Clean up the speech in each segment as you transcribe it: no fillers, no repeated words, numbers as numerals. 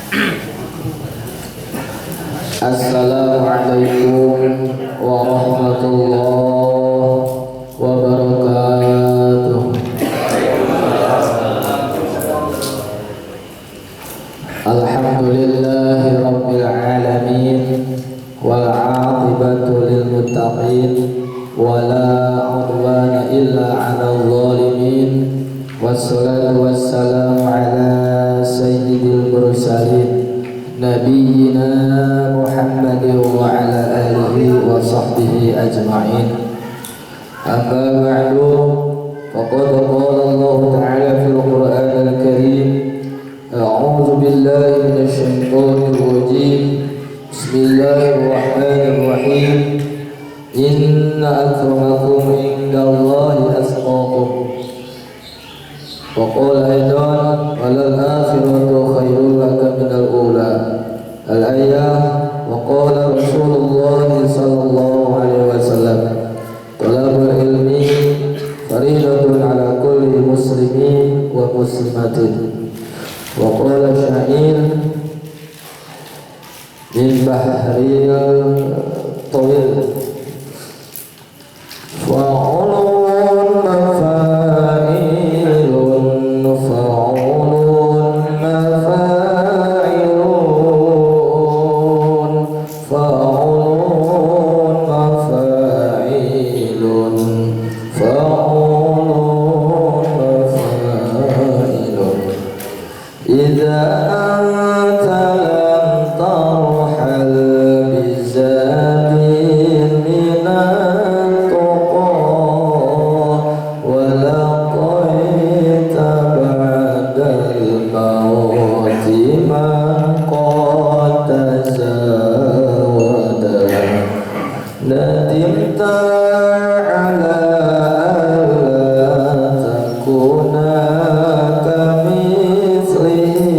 Assalamualaikum warahmatullahi wabarakatuh. Alhamdulillahi rabbil alamin wal 'aqibatu lil muttaqin wala 'udwana illa 'alal zalimin wassalatu wassalamu ala sayyidil mursalin Nabiyyina Muhammadin wa ala alihi wa sahbihi ajma'in. Amma ba'du, faqad qala Allah ta'ala fil Qur'anil Karim, a'udzu billahi minasy syaithanir rajim. Bismillahirrahmanirrahim. Inna akramakum indallahi atqakum. Wa qala aidan walal akhiratu khairul laka minal ula. Al-ayah. Wa qala Rasulullah sallallahu alaihi wasallam, talabul ilmi faridatun ala kulli muslimin wa muslimatin. Wa qala sya'ir min bahril tawil fa'ulun mafa'ilun fa'ulun mafa'ilun fa'ulun mafa'ilun fa'ulun mafa'ilun idza anta lam tarhal bizadin minat tuqa wa laqaita ba'dal mauti ma qad tazawada nadimta ala alla takuna kamithlihi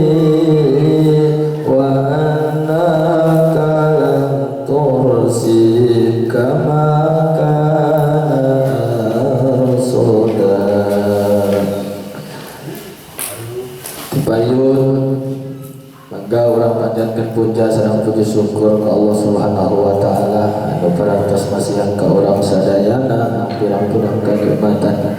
wa annaka lam tursi kama kana arsuda. Payun mangga urang panjatkeun puja sareng puji syukur ka Allah Subhanahu wa taala anu parantos masihan ka urang sadayana pirang-pirang kanikmatan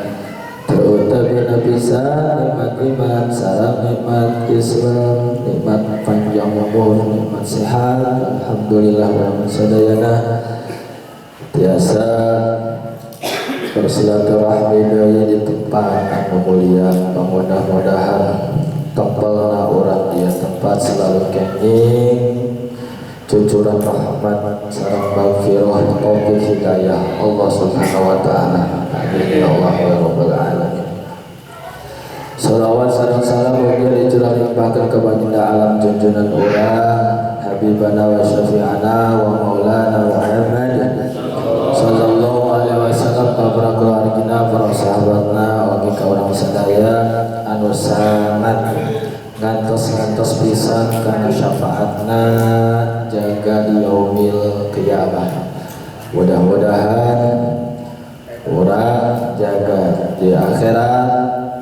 terutama bisa nikmat iman sareng nikmat Islam, nikmat panjang umur, nikmat sehat. Alhamdulillah urang sadayana tiasa bersilaturahmi deui di tempat anu mulia. Mudah-mudahan tempelna urang dia tempat selalu kenging cucuran rahmat sareng maghfirah taufik hidayah Allah Subhanahu wa taala. Amin ya Allah ya rabbal alamin. Shalawat sareng salam mugia dicurahkeun ka baginda alam junjungan urang habibana wa syafi'ana wa maulana Muhammad sallallahu alaihi wasallam ka para keluargina para sahabatna wagi ka urang sadaya anu sangat ngantos pisan kana syafaatna jaga di yaumil qiyamah. Mudah-mudahan urang jaga di akhirat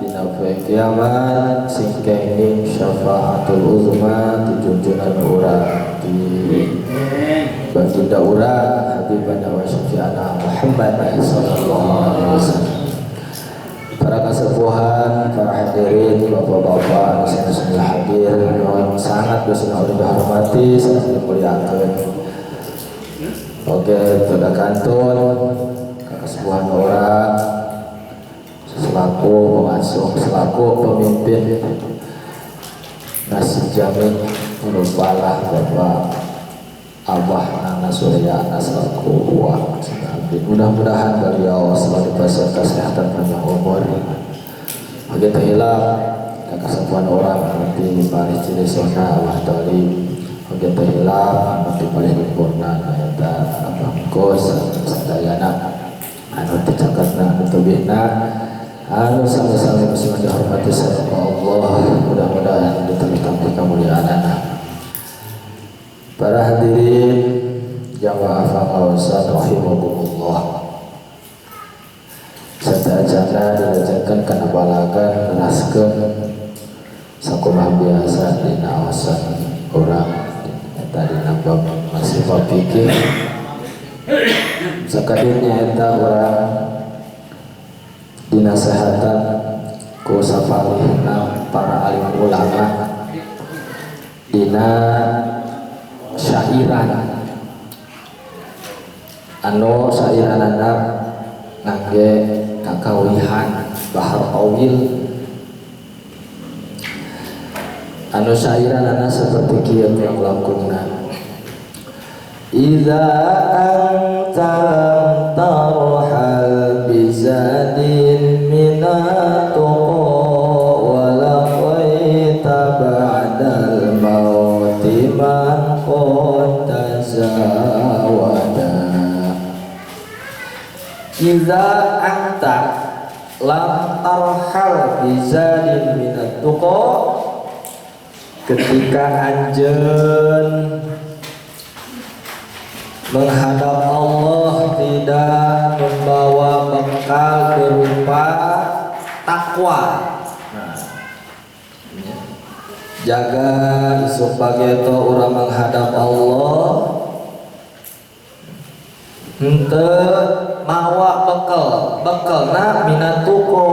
dina poe kiamat sing kenging syafaatul uzma di junjungan urang di baginda urang habibana wa syafi'ana Muhammad sallallahu alaihi wasallam. Para kasepuhan, para hadirin, bapak-bapak, anu hadir, yang sangat bersenang dihormati, sangat dimuliakan. Oke, pada kantun, kasepuhan orang, selaku pengasuh, selaku pemimpin Masjid Jami Nurufalah Bapak Abah Nana Surya selaku uang. Mudah-mudahan beliau selalu diberikan kesehatan panjang umur. Begitu hilang kesembuhan orang nanti paling ciri sona Allah Taala. Begitu hilang nanti paling sempurna ayat abangkos sadayana anu dicakatna betubihna anu sama-sama muslim dihormati sama Allah. Mudah-mudahan diterima kemuliaanna. Para hadirin jamaah faqausan rahimakumullah. Sadayana diajarkan kana balagan raskeun sakumaha biasa dina awasan orang tadi nampak masih berpikir sakadirnya eta orang dinasehatan ku safalihna para alim ulama dina syairan anu syairanana ngangge kakawihan bahar awil anu syairanana seperti kieu yang lakunna idza anta tarhal bizadin minatu wa laqaita ba'dal mauti man qad tazawada idza anta lam tarhal bizadin minatu ketika anjeun menghadap Allah tidak membawa bekal berupa takwa. Nah, jaga supaya to urang menghadap Allah henteu mawa bekalna minatuko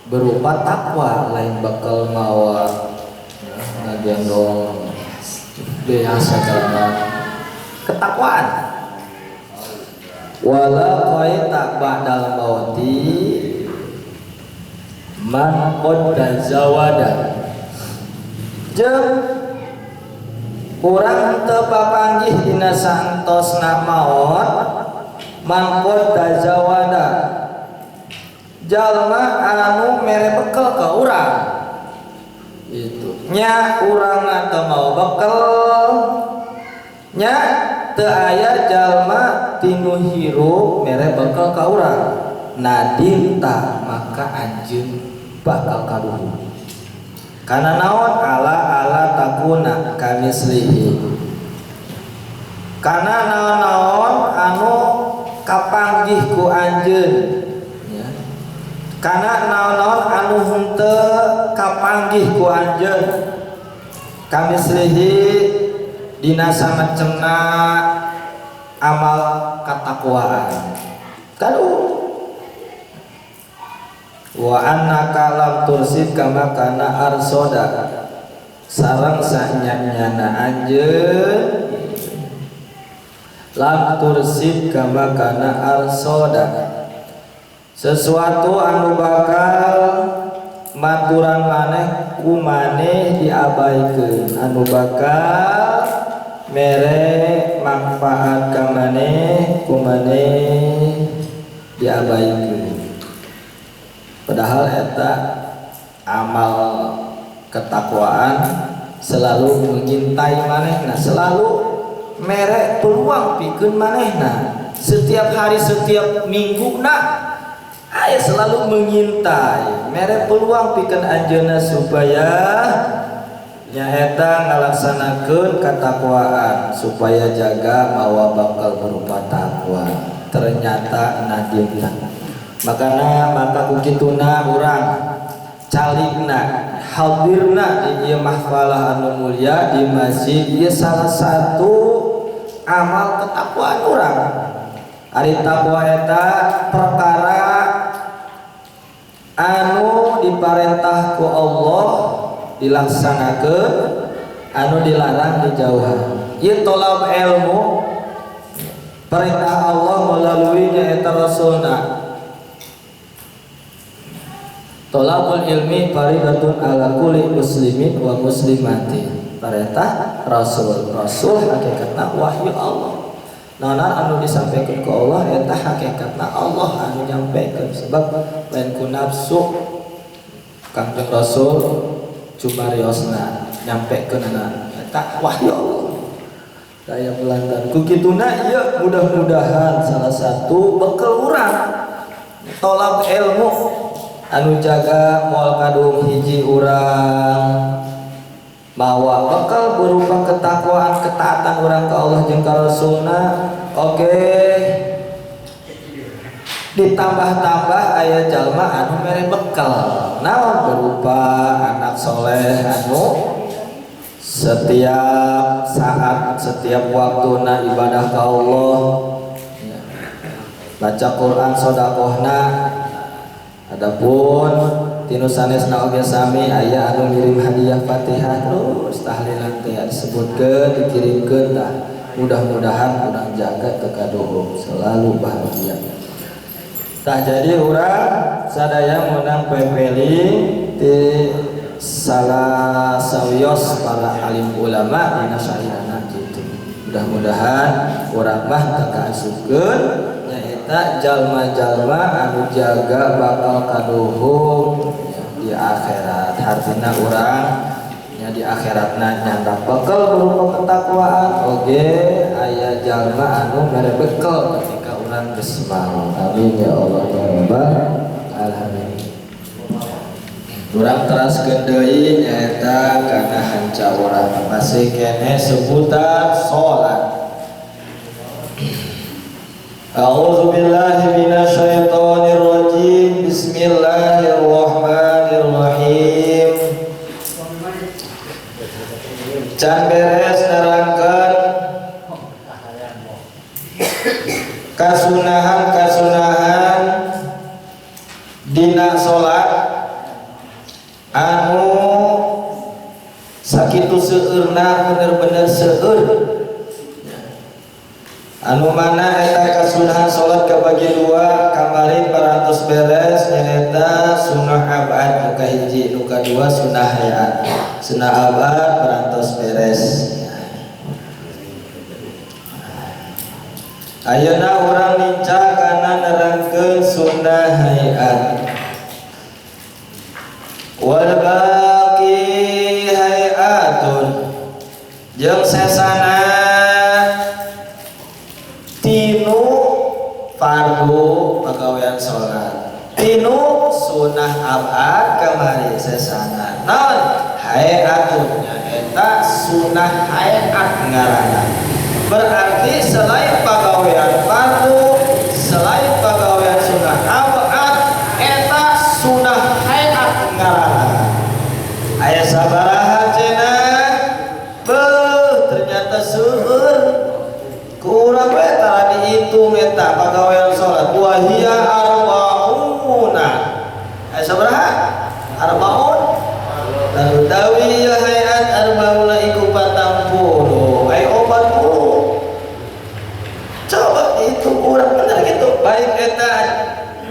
berupa takwa lain bekal mawa ngagendong biasa karena ketakwaan wala qaita ba'dal mauti man qad tazawada jeung urang teu papanggih dina santosna maot man qad tazawada jalma anu mere bekel ka urang itu nya urang teu mau bekel nya teu aya jalma tinu hirup mere bekal ka urang nadinta maka anjeun bakal kaduhu kana naon ala takuna kamislihi kana naon anu kapanggih ku anjeun ya kana naon anu henteu kapanggih ku anjeun kamislihi dina samacemna amal katakwaan kadu wa annaka lam tursid kama kana arsoda sareng sanyanyana anjeun lam tursid kama kana arsoda sesuatu anu bakal maturan maneh ku maneh diabaikeun anu bakal mere manfaat ka maneh ku maneh diabaikeun padahal eta amal ketakwaan selalu mengintai manehna selalu mere peluang pikeun manehna setiap hari setiap mingguna aya selalu mengintai mere peluang pikeun anjeunna supaya nyaeta ngalaksanakeun katakwaan supaya jaga mawa bakal berupa takwa ternyata nadimna maka kukituna urang caligna hadirna di ieu mahfalah anu mulia di masjid ieu salah satu amal ketakwaan urang ari takwa eta perkara anu diparentah ku Allah dilaksanakeun anu dilarang dijauhan ieu tolab ilmu perintah Allah melalui nyaeta rasulna tolabul ilmi faridatun ala kulli muslimin wa muslimatin perintah rasul hakikatna wahyu Allah nana anu disampaikan ku Allah eta hakikatna Allah anu nyampaikan sebab lain ku nafsu Kangjeng Rasul cumariosna nyampe ke nana tak wahyu Allah daya pelantar kukituna ieu mudah-mudahan salah satu bekal urang tolab ilmu anu jaga moal kadung hiji urang mawa bekal berupa ketakwaan ketaatan urang ka Allah jeung ka Rasulna ditambah-tambah aya jalma anu mere bekal naon berupa anak soleh anu setiap saat, setiap waktuna ibadah ka Allah, baca Quran, sodakohna. Adapun tinu sanesna oge sami aya anu ngirim hadiah Fatihah terus tahlilan teh disebutkeun, dikirimkeun tah. Mudah-mudahan urang jaga teu kadoho, selalu bahagia. Tah jadi urang sadaya meunang pepeli ti salah sawios para alim ulama dina syairana kitu. Mudah-mudahan urang mah teu kaasupkeun nyaeta jalma-jalma anu jaga bakal kadoho di akhirat. Hartina urang nya di akhiratna nyanda bekal berupa ketakwaan oge aya jalma anu mere bekal ketika urang geus mau. Amin ya Allah ya Rabbal alamin. Urang teraskeun deui nyaeta kana hanca urang masih keneh sebutan salat. A'udzu billahi minasyaitonir rajim. Bismillahirrahmanirrahim. Can beres nerangkeun kasunahan dina salat anu sakitu seueurna bener-bener seueur. Anu mana eta kasunahan salat kabagi dua kamari parantos beres nyaeta sunah abad nu kahiji, nu kadua sunah hayat. Sunah abad parantos beres. Ayeuna urang lincah kana nerangkeun sunah hayat. Wal baqi hayatun jeung sesana tinu fardu pagawean salat, tinu sunah abad kamari sesana naon hayatun nyaeta sunah hayat ngaranna. Berarti selain pagawean fardu, selain pagawean sunah abad eta sunah hayat ngaranna. Aya sabaraha cenah? Ternyata seueur kurang eta dihitung eta pagawean salat wahia arbauna. Aya sabaraha? Arbaun. Lalu tawi ya hayat arbauna iku 40. Aya 40. Coba itu kurang bener gitu. Baik eta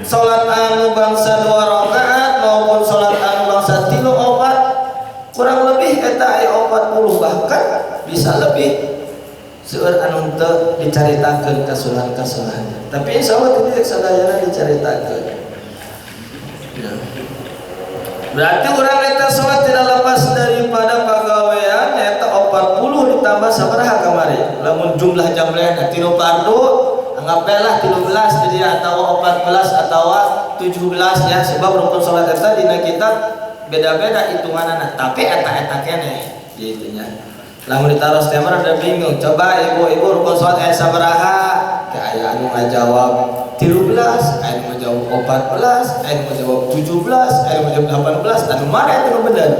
salat anu bangsa 2 rakaat maupun salat anu bangsa 3 opat kurang lebih eta aya 40 bahkan bisa lebih. Seueur anu teu dicaritakeun kasunahan-kasunahannya. Tapi insyaallah teu sadayana dicaritakeun. Ya. Berarti urang eta salat tidak lepas daripada pagawean nyaeta 40 ditambah sabaraha kamari. Lamun jumlah jamlehna 3 fardu anggaplah 13 jadi atawa 14 atawa 17 ya sebab rukun salat eta dina kitab beda-beda hitunganna. Tapi eta keneh gitu nya. Lamun ditaros teh mah rada bingung. Coba ibu-ibu rukun salat aya sabaraha? Kayak aya anu ngajawab 13, aya anu ngajawab 14, aya anu ngajawab 17, aya anu ngajawab 18. Anu mana eta nu bener?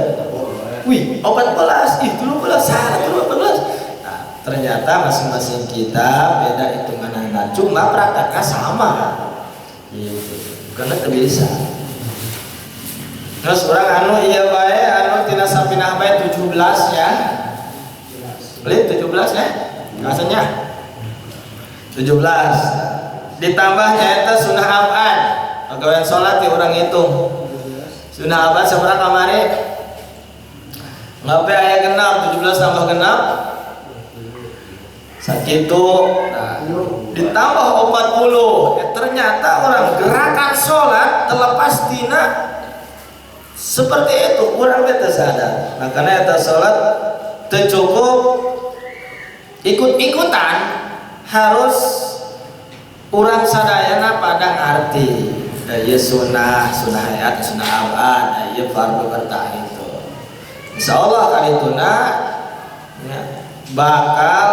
Wih, 14, 13, salah 14. Nah, ternyata masing-masing kita beda hitunganna. Cuma prakteknya sama. Gitu. Karena teu bisa. Terus orang anu ieu bae anu tina sapinah bae 17 ya. Beli 17 ya, rasanya 17 ditambahnya itu sunah abad pagawean sholat di orang hitung sunah abad seberapa kamari ngapain aya genap 17 tambah genap sakitu nah, ditambah 40 ternyata orang gerakan sholat terlepas tina seperti itu kurang beta sadar. Nah karena eta sholat tercukup ikut-ikutan harus urang sadayana pada ngarti ya sunah hayat sunah abad ya fardu bertah itu insyaallah kalituna ya, bakal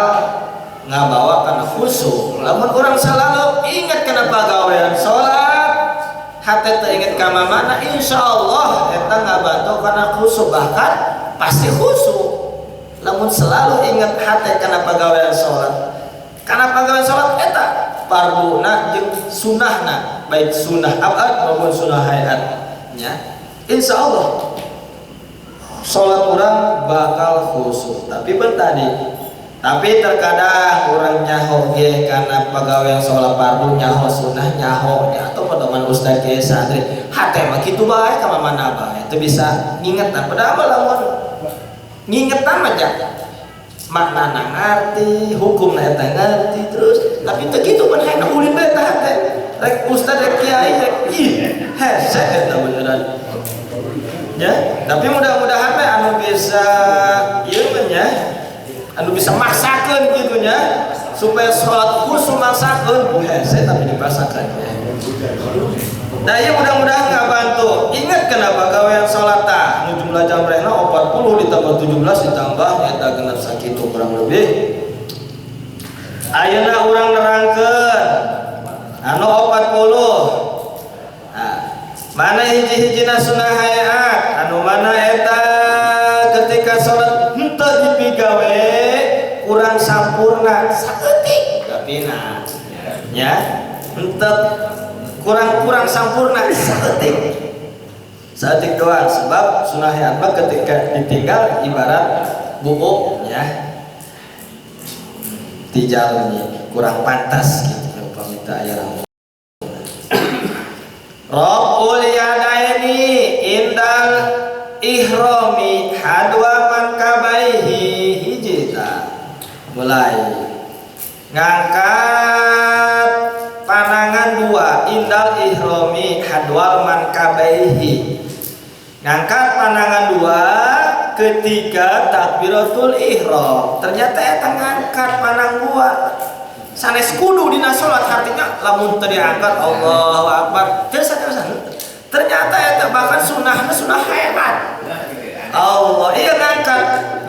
ngabawa kana khusyuk lamun urang selalu ingat kana pagawean salat hate teu inget ka mamana insyaallah eta ngabantu kana khusyuk bahkan pasti khusyuk lamun selalu ingat hati karena pagawean sholat, karena pagawean sholat eta farduna jeung sunahna, baik sunah abad maupun sunah hayatnya, insya Allah sholat orang bakal khusyuk. Tapi terkadang orang nyaho ge karena pegawai yang sholat fardu nyaho sunnah nyaho atau pedoman ustaz ke santri hate mah kitu bae ka mana bae teu bisa ngingetan padahal lamun ngingetan mah maknana ngarti hukumna eta ngarti terus tapi teu kitu pun hayang ulin bae tah hate rek ustaz rek kiai rek hese eta beneran ya. Tapi mudah-mudahan mah anu bisa ieu mah nya anu bisa maksakeun kitu nya supaya sholat khusyuk maksakeun hese tapi dipaksakeun. Nah ieu mudah-mudahan ngabantu. Ingat kenapa gawean sholat tah nu jumlah jamrehna 40 ditambah 17 ditambah eta genep sakitu kurang lebih. Ayeuna urang nerangkeun anu 40. Nah, mana hiji-hijina sunah hayat anu mana eta ketika sholat henteu dipigawe kurang sampurna saeutik gapina ya henteu kurang sampurna saeutik doang sebab sunah hayat mah ketika ditinggal ibarat buuk ya tijalnya kurang pantas gitu pamita aya Rabbul yadaini indal ihrami hadwa man kabaihi hijita mulai ngangkat panangan dua indal ihrami hadwal man kabaihi ngangkat panangan dua ketika takbiratul ihram ternyata eta ngangkat panang dua sanes kudu dina salat artinya lamun teu diangkat Allahu Akbar terus ternyata eta bahkan sunah hayat Allah iya ngangkat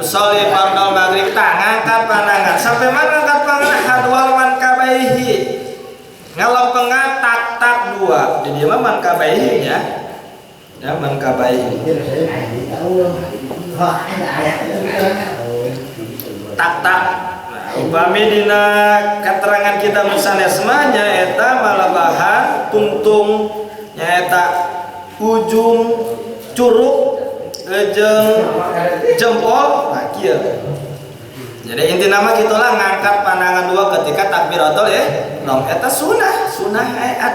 sholli fardhu maghrib tah ngangkat panangan sampai mana ngangkat panangan hadwal man kabaihi ngalompengan tak dua jadi mah man kabaihi ya man kabaihi tak upami dina keterangan kita musanesma nyaeta malabahan tungtung nyaeta ujung curug jeung jempol nah kieu. Jadi inti nama gitulah ngangkat pandangan dua ketika takbiratul ihram eta sunah hayat.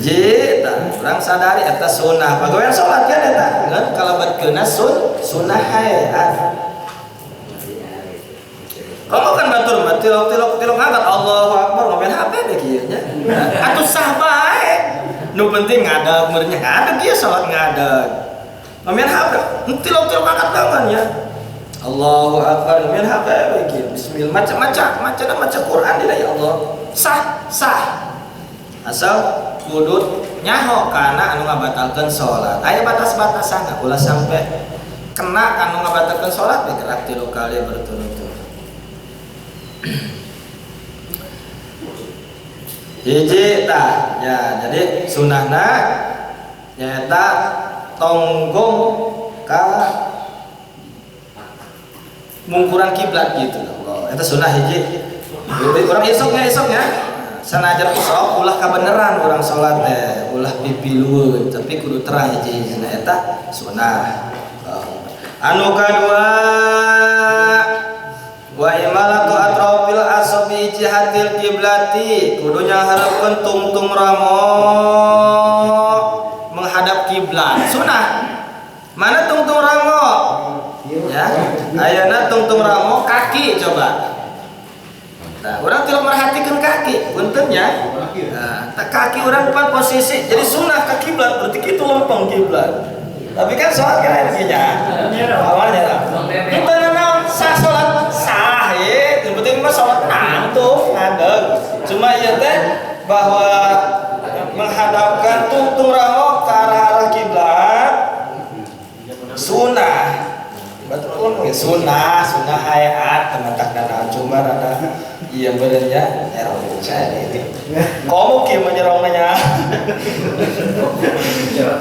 Jita urang sadari eta sunah pagawean salat kan eta ngan kalebetkeunna sunah hayat. Kamu kan batur mah tilok ngangkat Allahu Akbar ngomen HP deh kieu nya. Atuh sah bae. Nu penting ngadeg meureun ngadeg ieu salat ngadeg. Ngomen HP tilok angkat tangannya. Allahu Akbar ngomen HP begini. Bismillah maca Quran di ya Allah. Sah. Asal kudu nyaho kana anu ngabatalkeun salat. Aya batas-batasanna ulah sampai kena anu ngabatalkeun salat gerak 3 kali berturut-turut. Hiji tah ya jadi sunahna nyaeta tonggong ka mungkuran kiblat gitu loh. Eta sunah hiji. Urang esoknya sanajan sok ulah kabeneran urang salat teh ulah pipilueun tapi kudu terang hiji-hijina eta sunah. Anu kadua wa imalatu atrafil asabi jihatil kiblati kudunya hareupeun tungtung ramo menghadap kiblat sunah. Mana tungtung ramo ya ayeuna tungtung ramo kaki coba. Nah, orang tidak merhatikan kaki puntennya kaki orang depan posisi jadi sunah ke kiblat berarti itu lempeng kiblat tapi kan sholat kan energinya awalnya kita naon sah sholat sah ya yang penting mah sholat nantuk ngadeg cuma iya teh bahwa menghadapkan tungtung ramo ke arah kiblat sunah betul sunah hayat teman-teman dan cuma ada iya benernya nyerong saya ini kamu kieu menyerongnya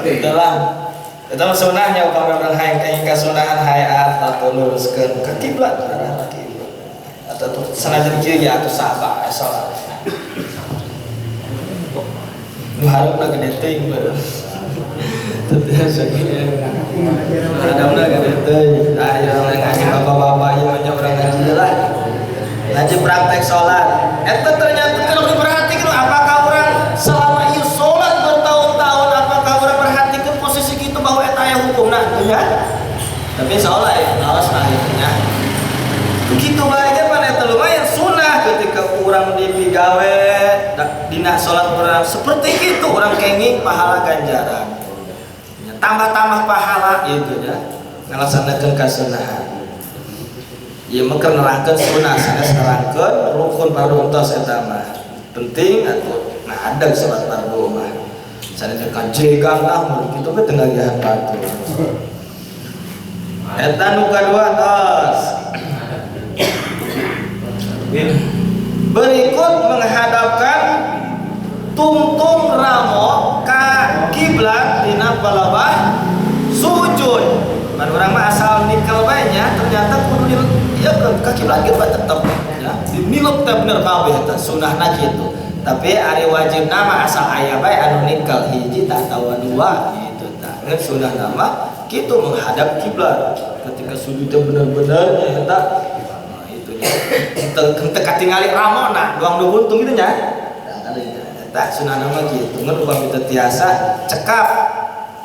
itulah Eta mah sunahnya upami urang hayang teh kasunahan hayat atau luruskeun ke kiblat arah kiblat. Atau sanajan kieu ya atuh sabar salat. Nu harupna gede teuing beureum. Teu biasa kieu. Adamna gede teuing. Aya ngaji bapak-bapak ieu mah urang ngaji lah. Ngaji praktek salat. Eta ternyata kalau diperhatikan apakah orang selama ieu salat bertahun-tahun apakah orang perhatikan posisi kitu bahwa eta aya hukumna teu nya. Tapi salat awas nah itu nya. Begitu bae ge pan eta lumayan sunah ketika urang dipigawe dina salat urang seperti itu urang kenging pahala ganjaran. Tambah-tambah pahala itu ya. Ngalaksanakeun kasunahan. Ieu mah keur nerangkeun sunah sanes nerangkeun rukun paruntos eta mah. Penting atuh nah ada salat fardu mah. Sanes kajegang tah mun kitu teh teu ngagihan batu. Eta nu kadua tos. Berikut menghadapkan tungtung ramo ka kiblat dina palebah sujud. Pan urang mah asal nikel bae nya ternyata kudu ieu ka kiblat ge tetep ya. Dimilep teh bener kabeh eta sunahna kitu. Tapi ari wajibna mah asal aya bae anu nikel hiji tah atawa dua gitu tah. Ngan sunahna mah kitu menghadap kiblat. Ketika sujud teh bener-bener nya eta teu katingali ramona doang buntung gitu nya. Eta sunahna mah kitu ngan upami teu tiasa cekap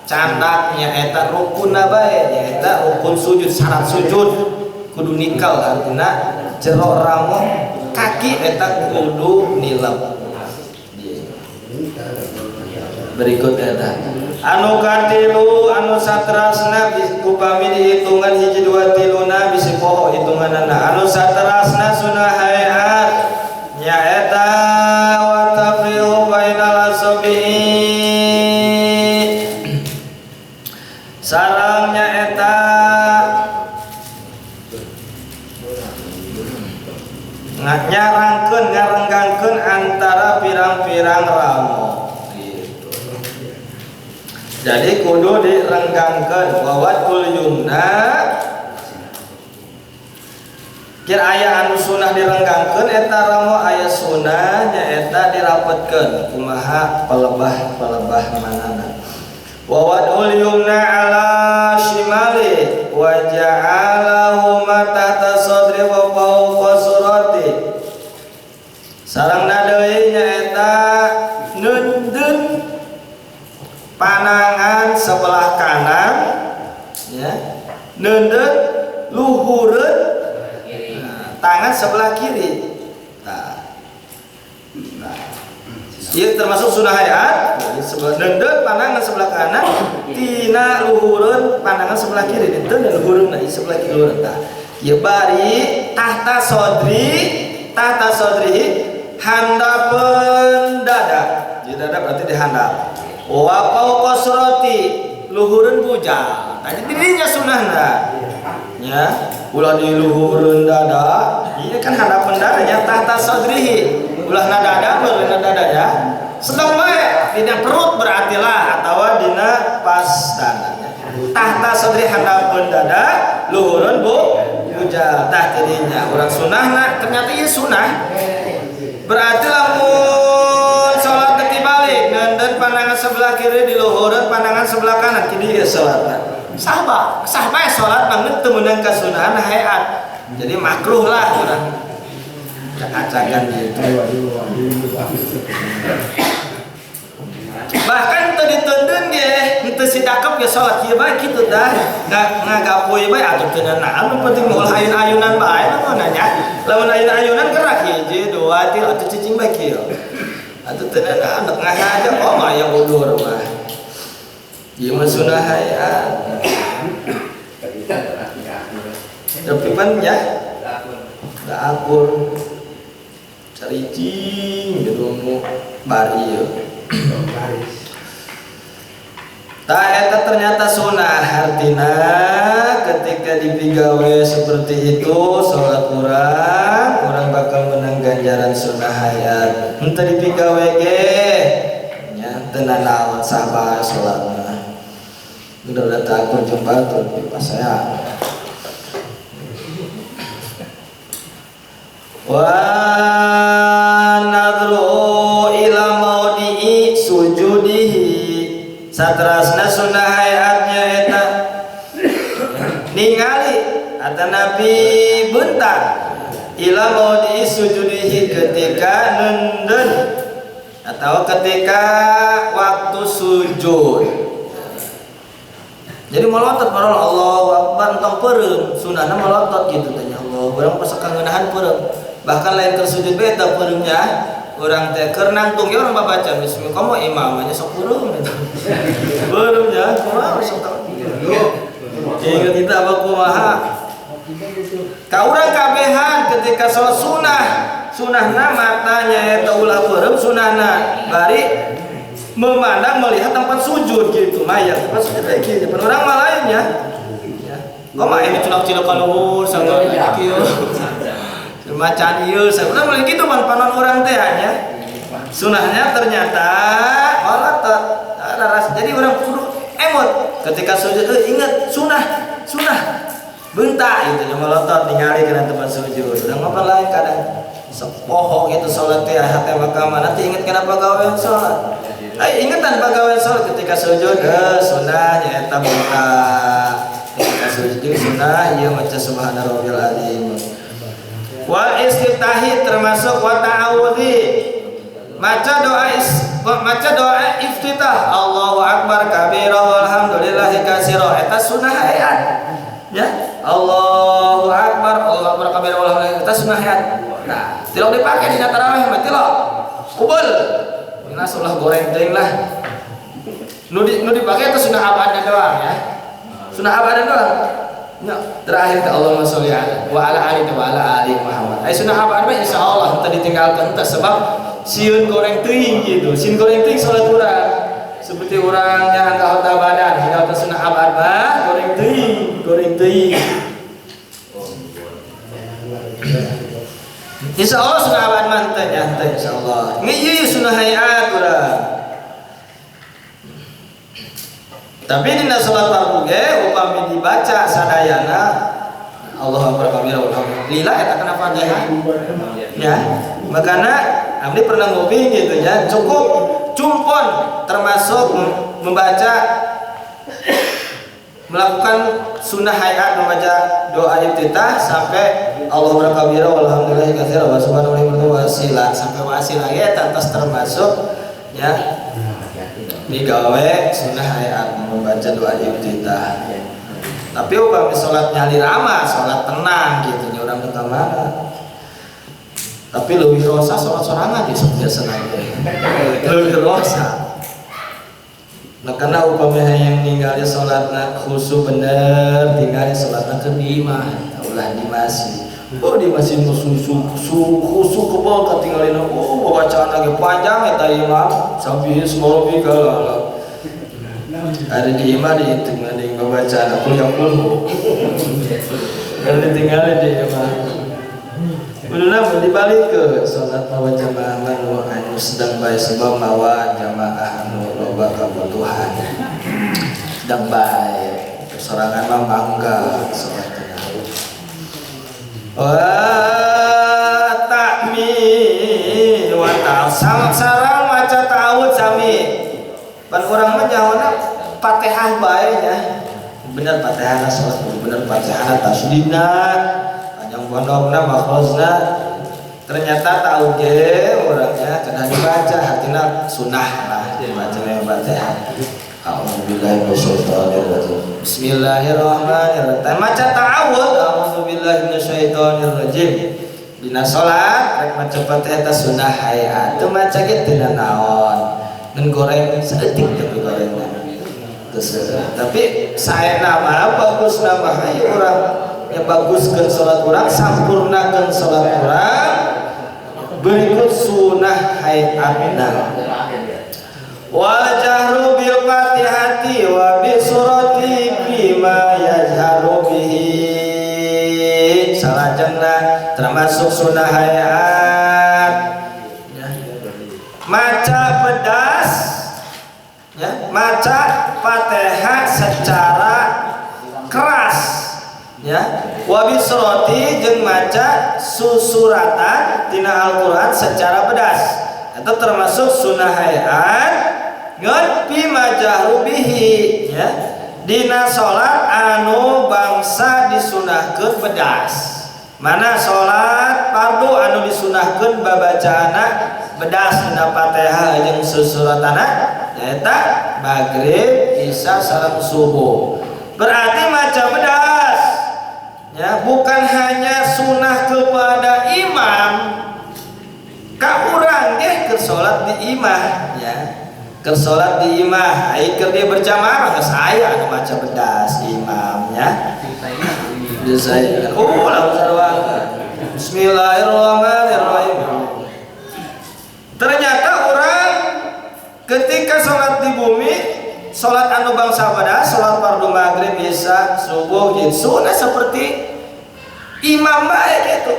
candaknya eta rukunna bae nya eta rukun sujud syarat sujud kudu nikel artina jero ramo kaki eta kudu nilep. Berikut eta anu katilu anu saterasna upami dihitungan hiji dua tiluna bisi poho hitunganna anu saterasna sunah hayat nyaeta wa tafrihu bainal asabihi sareng nyaeta nyarangkeun ngarenggangkeun antara pirang-pirang ramo. Jadi kudu direnggangkeun wawatul yumna kira aya anu sunah direnggangkeun eta ramo aya sunah nyaeta dirapetkeun kumaha pelebah manana wawatul yumna ala shimali wa ja'alahu tahta sadri wa fawqa surati sarengna deui nyaeta nundeun panangan sebelah kanan ya neundeun luhureun tangan sebelah kiri nah ieu termasuk sunah hayat neundeun panangan sebelah kanan tina luhureun panangan sebelah kiri neundeun dan luhureun nah sebelah kiri tah ieu bari tahta sodrihi handapeun dada jadi dada berarti dihandap wa fawqa surati luhureun bujal. Tadi dirinya sunahna. Ya, ulah di luhureun dada. Ieu kan hadapan dada nya tahta sadrihi. Ulahna dada beulana dada ya. Sedang bae dina perut berarti lah atawa dina pas dada. Tahta sadri hadapan dada, luhureun bujal. Tah dirinya urang sunahna ternyata ieu sunah. Berarti lamun salat balik dan pandangan sebelah kiri di luhureun pandangan sebelah kanan kini ya salatna sah bae salat banget teu meunang kasunahan hayat jadi makruh lah urang cak-cakan gitu bahkan teu diteundeun ge henteu sidakep ge salat ieu bae kitu tah ngagapoe bae atuh teu naon nu penting ulah ayun-ayunan bae namun nya lamun ayun-ayunan gerak hiji dua tilu atuh cicing bae kieu atau tidak anak ngahaja oma yang udur mah ieu mah sunah hayat tapi pan ya da akur caricing gitu mu bari ieu tah eta ternyata sunah artina ketika dipigawe seperti itu salat urang bakal menang ganjaran sunah hayat henteu dipigawe ge nya teu nanaon sah bae salatna Bener data aku jumpa tuh pas saya. Wa nadru ila maudii sujudihi satrasna sunah hayatnya eta ningali ata Nabi bentar ila maudii sujudihi ketika nenden atau ketika waktu sujud. Jadi melotot para Allahu Akbar entong peureum sunahna melotot gitu tanya Allah urang pas kangenahan peureum bahkan lain keur sujud beda peureumnya urang teh keur nangtung ya urang baca bismillah komo imamnya sok peureum eta peureumnya kumaha sok ingat kita apa kumaha ka urang kabehan ketika salat sunahna matanya eta ulah peureum sunahna bari memandang melihat tempat sujud gitu mayat tempat sujud kayak gitu orang mah lainnya ya kok mah ini cilok-cilok luhur sama kieu macan ieu saya udah mulai gitu panon orang teh nya sunahnya ternyata melotot ada rasa jadi orang kudu emot ketika sujud ingat sunah bentak gitu nya melotot ningali kana tempat sujud urang apa lain kadang sepoho gitu salat teh hate makaman nanti ingat kenapa gawean salat. Ingatan pagawean salat ketika sujud sunahnya eta bentak ketika sujud sunah ieu maca subhana rabbil azim wal istiftahi termasuk wa ta'awudzi maca doa iftitah Allahu akbar kabira walhamdulillahi katsira eta sunah ayat ya Allahu akbar kabira walhamdulillahi eta sunah ayat nah tilok dipake dina tarawih mah tilok kubul nah sulah goreng teuing lah nu dipake itu sunah abadan doang ya sunah abadan doang ya terakhir ke Allahumma sholli wa ala ali Muhammad sunah abadan mah insyaallah teu ditinggalkeun teh sebab sieun goreng teuing gitu sieun goreng teuing salat urang seperti urang yang angka hota badan hingga ke sunah abadan mah goreng teuing insya Allah sudah abad mantan nyantai insya Allah ini sunnah hayat urang tapi di salat fardu ge upami dibaca sadayana Allahu akbar kabira walhamdulillah eta kana Fatihah ya makana abdi pernah ngopi gitu ya cukup cumpon termasuk membaca melakukan sunnah hayat membaca doa iftitah sampai Allahu akbar walhamdulillah katsira wa subhanallahi wa wasila sampai wasila ya tantas termasuk ya digawe sunnah hayat membaca doa iftitah tapi upami salat nyali rama salat tenang gitu nya urang teu kamana tapi leuwih rosa salat sorangan di biasa leuwih rosa nah karena upami hayang ningali salatna khusyuk bener tinggali salatna keur di imah ulah di masjid di masjid khusyuk kebal katinggalina bacaan lagi panjang eta imam sampai semua bikala ada di imah di tengah bacaan aku yang puluh kalau ditinggalin di imah bener dibalik ke salat mawa jamaah anu sedang bae sebab mawa jamaah anu loba kabutuhan sedang bae sorangan mah mangga salat wa ta'mi wa ta'al sareng maca ta'awud sami pan urang mah nyawana Fatihah bae nya bener Fatihah salat bener Fatihah tasdidna panjang pondokna makhrajna ternyata tahu ge orangnya kena dibaca hatina sunnah lah dibaca Fatihah a'udzubillahi minasyaitonirrajim bismillahirrahmanirrahim maca ta'awud a'udzubillahi minasyaitonirrajim dina salat rek maca Fatihah ta sunnah hayat teu maca ge teu naon ngan goreng saeutik tapi gorengna tapi saya nama bagus nama hayu urang ya baguskeun salat urang sampurnakeun salat urang berikut sunnah hayatna wal jahru bil fatihati wa bi surati bima yazharu bihi salajengna termasuk sunnah hayat maca pedas ya, maca Fatihah secara keras, ya, wa bisroti jeung maca susuratan tina Al-Qur'an secara pedas. Itu termasuk sunnah hayat ngeun fi majahru bihi, ya, dina salat anu bangsa disunahkeun pedas. Mana salat fardu anu disunahkeun babacaana bedas dina Fatihah jeung susuratana nyaeta maghrib, isya, sareng subuh. Berarti maca bedas, ya, bukan hanya sunnah kepada imam, ka urang ge keur salat di imah, ya, keur salat di imah, ai keur dia berjamaah geus aya anu maca bedas imam, ya. Biasanya langsung sarua. Bismillahirrahmanirrahim. Ternyata orang ketika sholat di bumi, sholat anu bangsa bedas, sholat fardu maghrib, isya, subuh, sunnah seperti imam baik itu.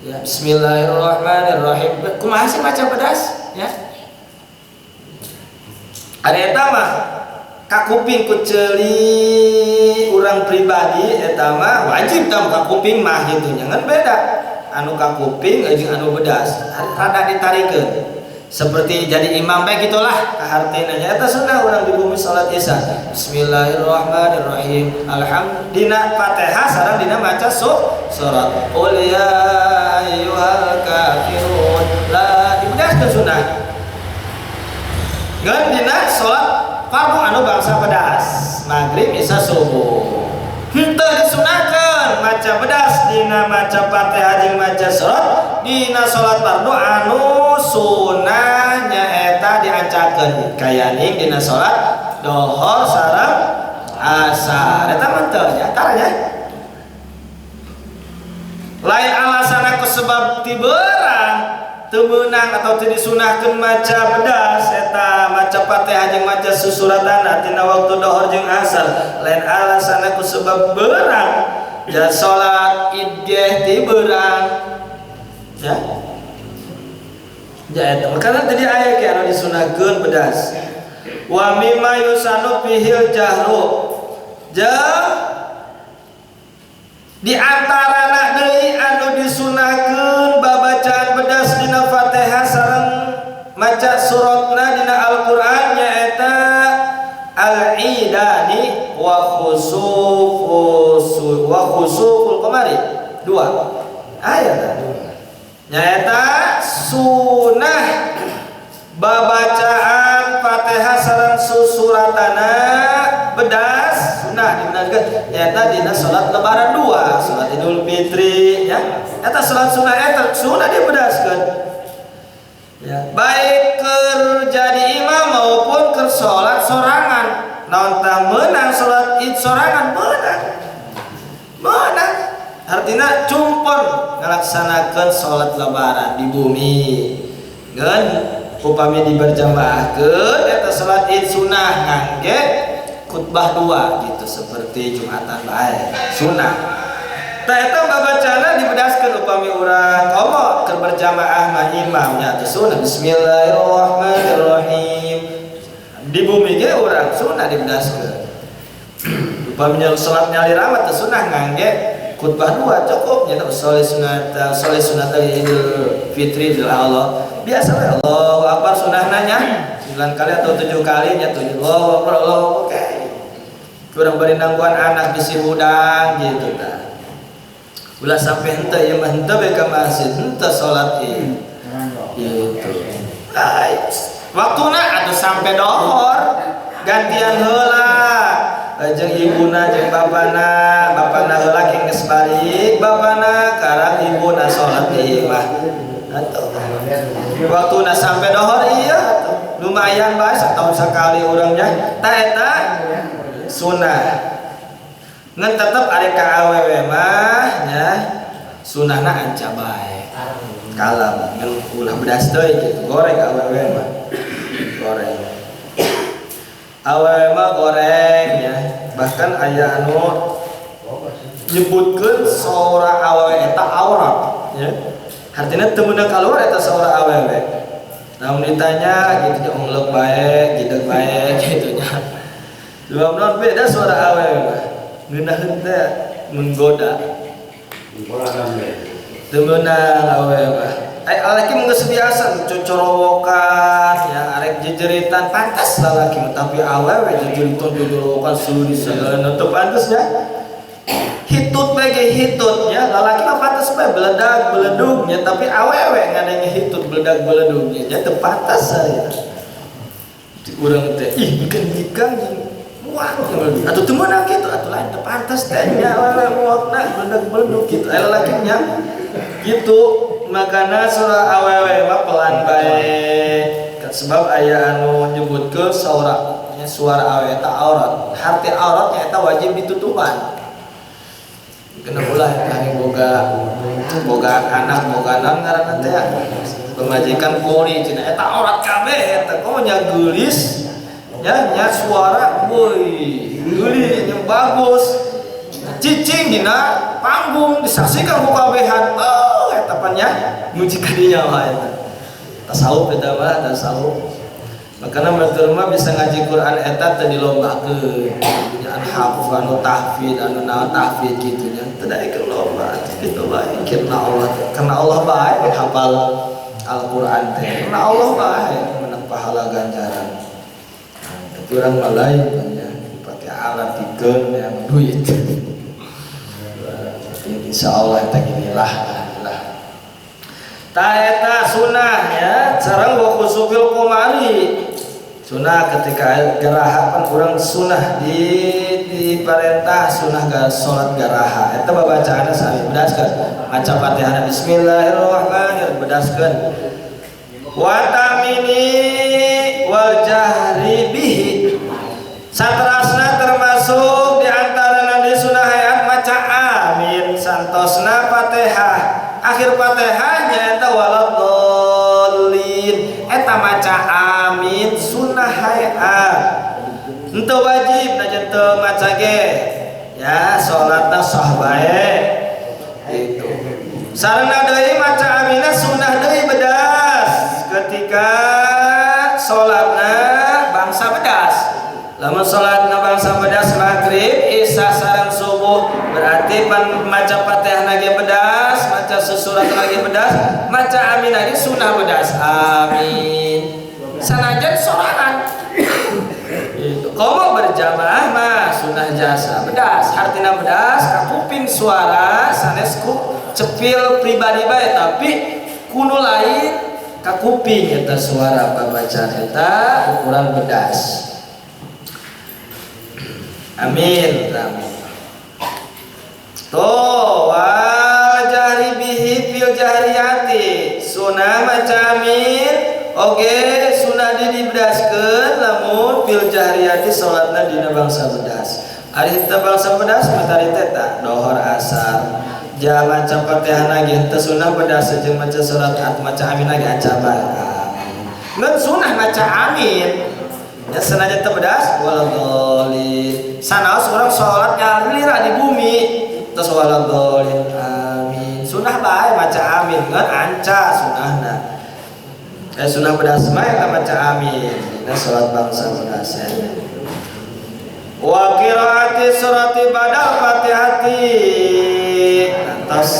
Ya, Bismillahirrahmanirrahim. Kumaha sih maca bedas, ya? Ari eta mah kakuping kuceli urang pribadi eta mah wajib tam kakuping mah gitu nya ngan beda. Anu kakuping jeung anu bedas rada ditarikeun. Seperti jadi imam baik gitulah kahartina nya eta sunah urang di bumi salat isya. Bismillahirrahmanirrahim. Alhamdulillah Fatihah sareng dina maca surat Qul ya ayyuhal kafirun. La dibedaskeun sunah. Ngan dina salat fardu anu bangsa bedas maghrib, isya, subuh. Henteu disunahkeun maca bedas dina maca Fatihah jeung maca surat dina salat fardu anu sunah nyaeta diancakeun kayaning dina salat dohor sareng asar. Eta mah teu nya taranya. Lain alasan aku sebab ti beurang teu meunang atau teu disunahkeun maca bedas eta maca Fatihah jeung maca susuratana tina waktu dohor jeung asar. Lain alasan aku sebab beurang ya salat id ge ti beurang, ya. Ya eta makana tadi aya ke anu disunahkeun bedas. Wa mimma yusanu fihil jahru. Di antarana deui anu disunahkeun babacaan bedas dina Fatihah sareng maca suratna dina Al-Qur'an nyaeta al-idani wa khusuful qamari. Dua aya nyaeta sunah babacaan Fatihah sareng susuratana bedas sunah dinakeun nyaeta dina salat lebaran 2, salat Idul Fitri, ya. Eta salat sunah eta sunah dibedaskeun. Ya, baik keur jadi imam maupun keur salat sorangan. Naon tah meunang salat Id sorangan meunang. Meunang. Artina cumpon ngalaksanakeun salat lebaran di bumi. Ngeun upami diberjamaahkeun eta salat Id sunah ngangge khutbah 2 gitu seperti Jumatan bae sunah. Tah eta babacana dibedaskeun upami urang komo keur berjamaah mah imamnya teh sunah Bismillahirrahmanirrahim. Di bumi ge urang sunah dibedaskeun. Upami salat nyali ramat teh sunah ngangge khutbah 2 cukup nya soleh sunat Idul Fitri Idul Allah. Biasa we Allahu Akbar sunahna nya 9 kali atau 7 kali nya tuh Allahu Akbar Allahu Akbar. Kurang bari nangguan anak bisi budang gitu tah. Ulah sampai henteu ieu mah henteu bae ka masjid, henteu salat ieu. Gitu. Waktuna atuh sampai dohor gantian heula. Jeung ibuna jeung bapana heula geus balik, bapana karang ibuna salat di imah. Atuh. Waktuna sampai dohor iya lumayan bae satahun sakali urangnya. Tah eta sunah. Ngan tetep ari ka awewe mah nya sunahna anca bae. Kalem ngan ulah bedas teuy kitu goreng awewe mah. Goreng. Awewe mah goreng ya. Bahkan aya anu nyebutkeun saura awewe eta aurat ya. Artinya teu meunang kaluar eta saura awewe. namun ditanya gitu unglek baik jideg baik gitu nya sebab non beda suara awewe mah ngeunaheun teh menggoda teu meunang awewe mah lalaki mah geus biasa cocorowokan ya arek jejeritan pantas lalaki mah tapi awewe jejeritan cocorowokan suri segala teu pantes nya hitut bagi hitutnya lalaki mah pantas bae beledag beledugnya tapi awewe ngadanya hitut beledag beledugnya nya teu pantas saya urang teh ih bikin muak atuh teu meunang kitu atuh lain teu pantas teh nya awewe muakna beledag beledug kitu lalaki nya gitu makana surah awewe mah pelan bae sebab aya anu nyebutkeun suara awewe ta aurat harti aurat nya eta wajib ditutupan kena ulah yang boga anak boga anak ngaranna teh pemajikan Polri cenah eta aurat kabeh eta komo nya geulis nya suara woi geulis nya bagus cicing dina panggung disaksikan ku kabehan oh eta pan nya muji ka dinya mah eta tasawuf eta mah tasawuf makana batur mah bisa ngaji Quran eta teu dilombakeun an hafuz anu tahfidz anu naon tahfidz kitu nya teu daekeun lomba kitu bae karena Allah bae menghafal Al-Qur'an teh karena Allah bae menang pahala ganjaran tapi urang mah lain nya dipake alat pikeun yang duit insyaallah eta ginilah ta eta sunah ya sareng wa khusubil qamari sunah ketika garaha pan urang sunah diparentah sunah salat garaha eta babacaanna sami bedaskeun maca Fatihah bismillahirrahmanirrahim bedaskeun wa tamini wal jahri bihi satrasna termasuk di antara di sunah hayat maca amin santosna Fatihah akhir Fatihahnya eta waladhdallin eta maca amin sunnah hayat henteu wajib najan teu maca ge ya salatna sah bae gitu sareng deui maca aminna sunnah deui bedas ketika salatna bangsa bedas lamun salatna bangsa bedas maghrib isya sareng subuh berarti pan maca Fatihah lagi bedas maca susurat lagi bedas maca amin lagi sunnah bedas amin sanajan sorangan itu komo berjamaah mah sunnah jasa bedas artina bedas kakuping suara sanesku cepil pribadi bae tapi kudu lain kakuping eta suara pabacaan eta ukuran bedas amin amin toh wal jahri bihi fil jahriyati sunah maca amin oke sunah dibedaskeun lamun fil jahriyati salatna dina bangsa bedas ari teu bangsa bedas matari teh dohor asar ja maca Fatihah ge teu sunah bedas jeung maca surat maca amin lagi aca bae ngan sunah maca amin ya senajan teu bedas waladhdallin sanaos urang salat nyalira di bumi terus waladhdallin amin sunah bae maca amin ngan anca sunahna sunah bedas mah eta maca amin dina salat bangsa bedas wa qiraati surati badal fatihati antos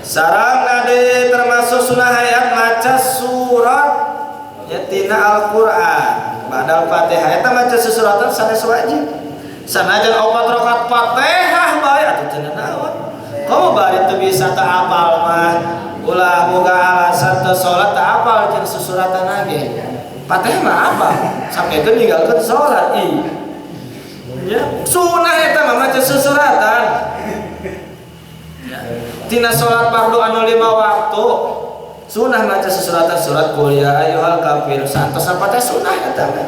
sareng nade termasuk sunah hayat maca surat ya tina Al-Qur'an badal Fatihah eta maca susuratan sanes wajib sanajan 4 rakaat Fatihah bae atuh cenah naon komo bari teu bisa teu apal mah ulah boga alasan teu salat teu apal jeung susuratan ge Fatihah mah apa sakeun ninggalkeun salat ya sunah eta mah maca susuratan tina salat fardu anu 5 waktu sunah maca susuratan surat qul ya ayyuhal kafirun santos Fatihah sunah eta mah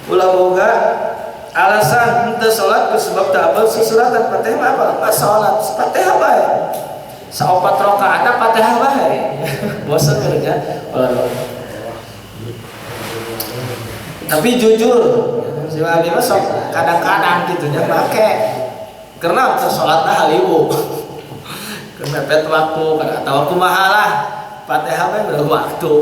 ulah boga alasan henteu salat sebab teu apal susuratan Fatihah mah apa salat Fatihah bae saopat rakaat Fatihah bae bosan kerja tapi jujur si Abi mah sok kadang-kadang gitu nya make karena salatna haliwu karena pet waktu atau kumaha lah Fatihah bae berapa waktu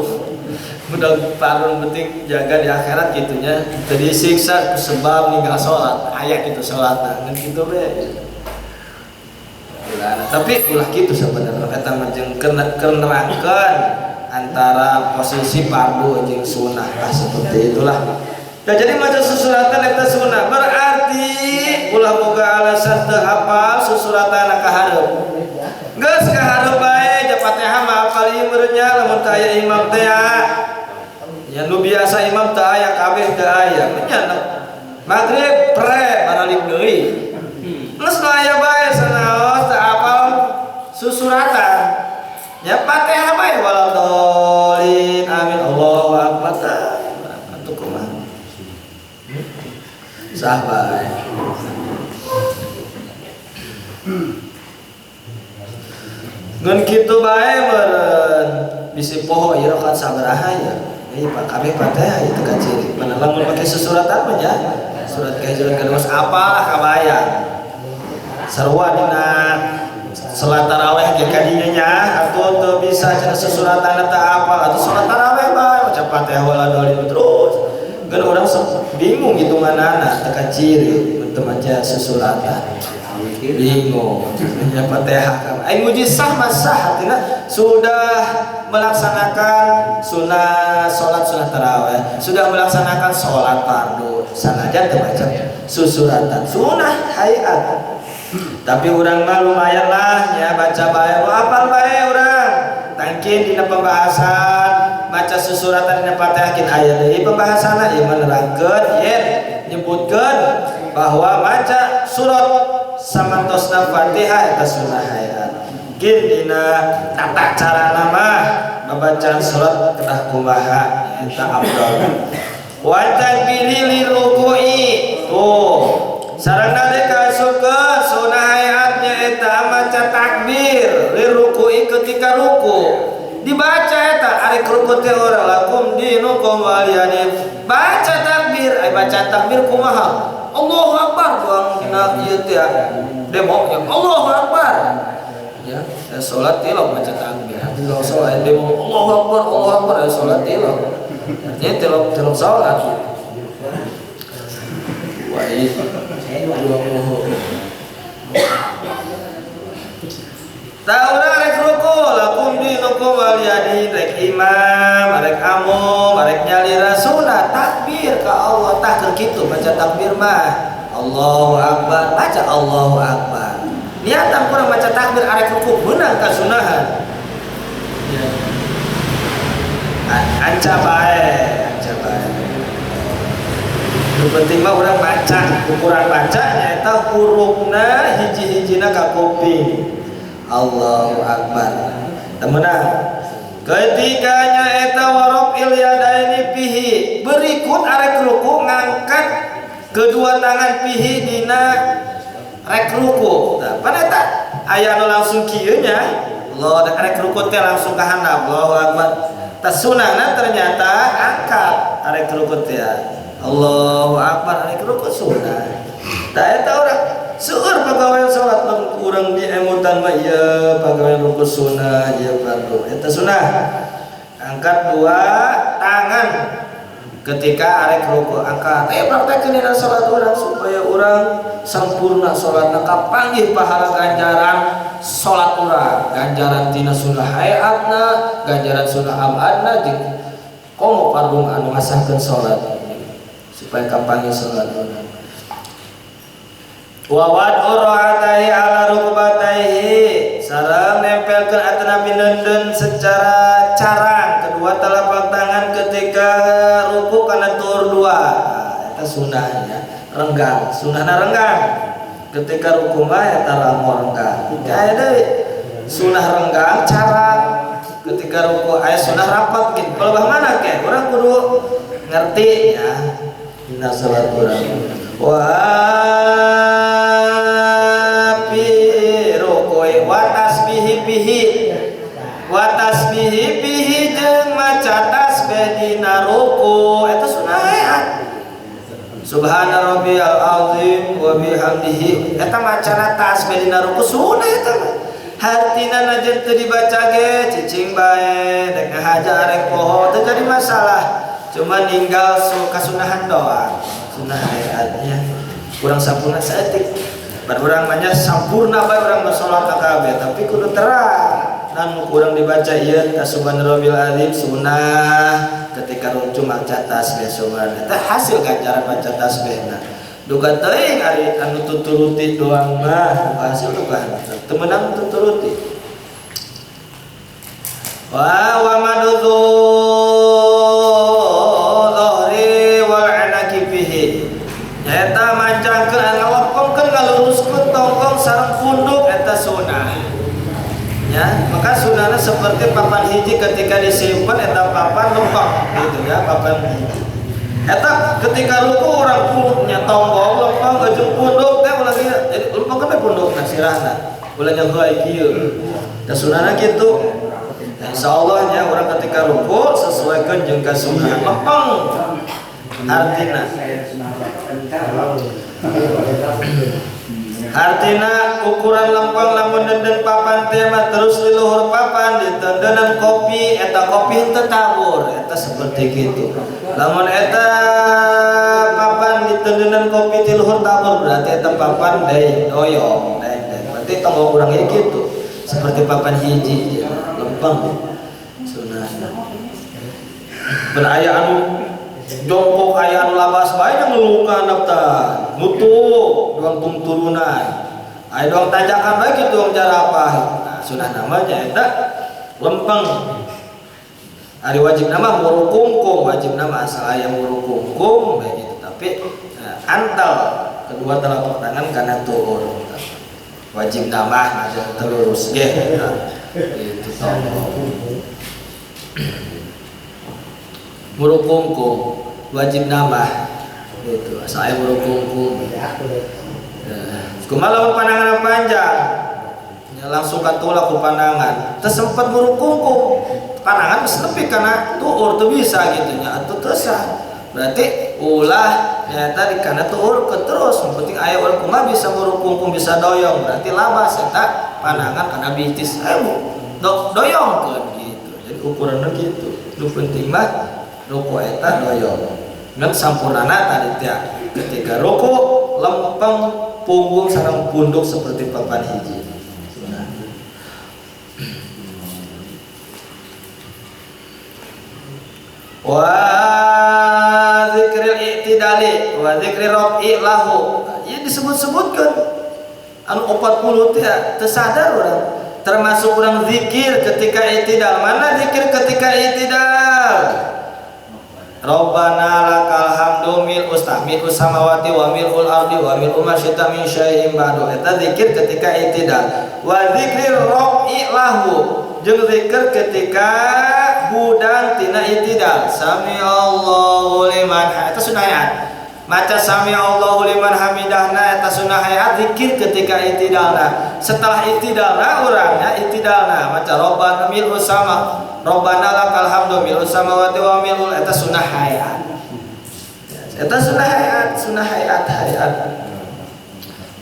Mudah parun penting jaga di akhirat gitunya. Jadi siksa sebab ninggal sholat, aya gitu sholat ngan gitu be. Tapi ulah gitu sebenarnya eta mah jeung nerangkeun antara posisi fardu jeung sunah seperti itulah. Nah, jadi maca susuratan eta sunah berarti ulah boga alasan teu hafal susuratan ka hareup. Geus ka hareup bae ja Fatihah mah hafal ieu meureunnya lamun teu aya imam teh ya nu biasa imam teu aya kabeh teu aya nya magrib pre baralik deui. Geus nu aya bae sanaos teu hafal susuratan. Ya Fatihah bae waladolin amin Allahu akbar. Atuh kumaha? Sahabat ngan kitu bae meureun bisi poho ieu rakaat sabaraha ya ieu Pak kabeh Fatihah itu kan ciri mana lamun make susuratan mah nya surat kahijrah kedua apalah kabayang sarua dina salat tarawih ge kadinya nya atuh teu bisa cenah susuratan teh apal atuh salat tarawih bae maca Fatihah waladolin terus kan orang bingung hitunganana tekan ciri untuk maca susuratan bingung ya Fatihah ai muji sah masah artinya sudah melaksanakan sunnah salat sunah tarawih sudah melaksanakan salat fardu sanajan teu maca susuratan sunah hayat tapi urang mah lumayan lah ya baca bae hafal bae urang tangkin dina pembahasan maca susuratan dina Fatihah kin aya deui pembahasanna ieu menerangkeun yen nyebutkeun bahwa maca surat samantosna Fatihah eta sunah hayat kin dina tata carana mah babacaan surat kedah kumaha eta afdal wa takbiri li ruku'i tuh sarana deka suka sunah hayatnya eta maca takbir li ruku'i ketika ruku dibaca eta ari ruku teh ora lakum dinukum waliyadin baca takbir ai baca takbir kumaha Allahu akbar doang dina ieu teh demo Allahu akbar ya salat tilawah baca takbir kalau salat demo Allahu akbar salat tilawah artinya tilawah salat wa Taura rek ruku lakum dinukum waliyadin rek imam rek amum rek nyalira sunah takbir ka Allah tah keur kitu baca takbir mah Allahu akbar baca Allahu akbar niatan kurang baca takbir arek ruku beunang ka sunahan ya anca bae nu penting mah urang baca ukuran baca nyaeta hurufna hiji-hijina ka kuping Allahu akbar. Temenang. Ketikanya eta warafil yadaini pihi berikut arek ruku ngangkat kedua tangan pihi dina rek ruku. Tah paneta aya nu langsung kieu nya. Allah arek ruku teh langsung ka handap. Allahu akbar. Tah sunahna ternyata angkat arek ruku teh. Allahu akbar arek ruku sunah. Tah eta urang seueur pagawean salat lamun urang diemutan mah ieu pagawean ruku sunah ieu fardu eta sunah angkat dua tangan ketika arek ruku angkat praktekkeun dina salat urang supaya urang sampurna salatna kapanggih pahala ganjaran salat urang ganjaran tina sunah hayatna ganjaran sunah abadna jeung komo fardu anu ngasahkeun salat supaya kapanggih salat urang wa wad'u ra'ataihi ala rukbataihi sareng nempelkeun atana pindeun secara carang kedua telapak tangan ketika ruku kana tur dua eta sunahnya renggang sunahna renggang ketika ruku mah eta ramor renggang aya deui sunah renggang carang ketika ruku aya sunah rapat gitu pelebah mana ke urang kudu ngerti ya dina salat urang wa tasbihi bihi jeung maca tasbih dina ruku eta sunah ayat subhana rabbiyal azim wa bihamdihi eta macana tasbih dina ruku sunah eta hartina najen teu dibaca ge cicing bae dek ngahaja arek poho teu jadi masalah, cuma ninggal kasunahan doang, sunah hayatnya kurang sampurna saeutik. Bar urang mah nya sampurna bae urang salat kabeh tapi kudu terang nan kurang dibaca ieu subhanarabbil azim sunah ketika runcung maca tasbih subhanallah teh hasil ganjaran baca tasbihna. Duga teuing ari anu tuturuti doang mah hasil duga teu meunang tuturuti. Wa madzu dhahri wal anaki fihi eta mancangkeun ngalopongkeun ngaluruskeun tongkong sareng punduk eta sunah ya. Maka sunahna seperti papan hiji ketika disimpan eta papan lempeng gitu ya, papan hiji eta ketika ruku orang punya tonggong lempeng ujung punduk teh ulah jadi lempeng kan pundukna sirahna ulah nyahoai kieu da sunahna kitu. Insyaallah nya urang ketika ruku sesuaikeun jeung ka sunah lempeng artina ukuran lempeng lamun denden papan teh mah terus di luhur papan ditendeunan kopi eta kopi teu tabur eta seperti kitu. Lamun eta papan ditendeunan kopi di luhur tabur berarti eta papan deui doyong berarti tonggo urang ieu kitu seperti papan hiji lempeng sunahna. Mun aya anu jongkok aya anu labas bae yang ngelukan daftar nutup doang turunan aya doang tanjakan bae kitu doang jarapah. Nah sunah namanya eta lempeng. Ari wajib nama muru kungkung, wajib nama asal aya muru kungkung bae gitu tapi antal kedua telapak tangan kana turun. Wajib nama aja terus ge gitu muru kungkung wajib nambah gitu saya muru kungkung kumaha pandangan panjang ya langsung katula ku pandangan teu sempet muru kungkung pandangan geus nepi kana tuur teu bisa gitu nya atuh teu sah berarti ulah nyata di kana tuur ke terus yang penting aya urang kumaha bisa muru kungkung bisa doyong berarti labas eta pandangan kana bitis doyongkeun gitu jadi ukuranna gitu nu penting mah ruku eta doyong ngan sampurnana tadi teh ketika ruku lempeng punggung sareng punduk seperti papan hiji. Wa zikril i'tidali wa zikri rafi lahu ieu disebut-sebutkeun anu 40 teh teu sadar urang termasuk urang zikir ketika i'tidal. Mana zikir ketika i'tidal? Rabbana lakal hamdu mil'u samawati wa mil'ul ardi wa mil'u ma syi'ta min syai'in ba'du. Eta zikir ketika i'tidal. Wa dzikrir rafi lahu jeung zikir ketika hudang tina i'tidal. Sami Allahu liman eta sunah ayat. Maca sami Allahu liman hamidahna eta sunah ayat zikir ketika i'tidalna. Setelah i'tidalna urangnya i'tidalna maca Rabbana mil'u sama Rabbana lakal hamdu mil'u samawati wa mil'ul eta sunah hayat. Eta sunah hayat.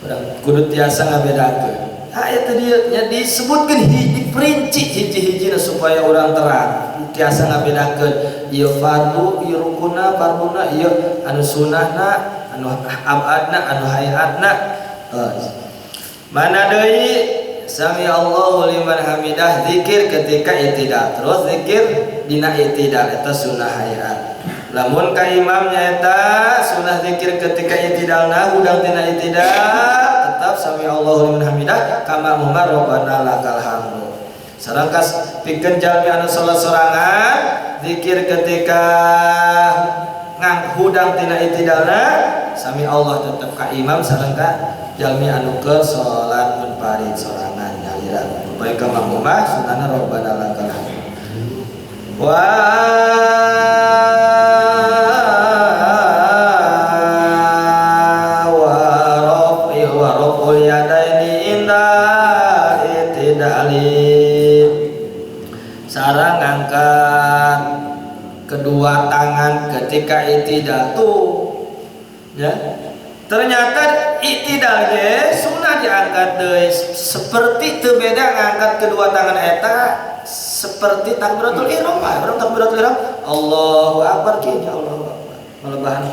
Urang kudu tiasa ngabedakeun. Eta dieu nya disebutkeun hiji perinci hiji-hijina supaya urang terang. Tiasa ngabedakeun ieu fardu, ieu rukuna, farduna, ieu anu sunahna, anu abadna, anu hayatna. Mana deui Sami Allahu liman hamidah zikir ketika i'tidal. Terus zikir dina i'tidal eta sunah hayat. Lamun ka imam nyaeta sunah zikir ketika i'tidalna hudang tina i'tidal tetap sami Allahu liman hamidah kama umar rabbana lakal hamdu. Sareng kas pikeun jalmi anu salat sorangan zikir ketika hudang tina i'tidalna sami Allah tetep ka imam sareng ka jalmi anu keur salat munfarid sorangan nyaliran baik ka makmumah sunana rabbana lakal hamd wa raf'ul yadaini inda itidali sareng ngangkat kedua tangan ketika i'tidal tuh ya. Ternyata i'tidal ge sunah diangkat deui seperti teu beda ngangkat kedua tangan eta seperti takbiratul ihram. Orang takbiratul ihram Allahu akbar kieu Allahu akbar malebahan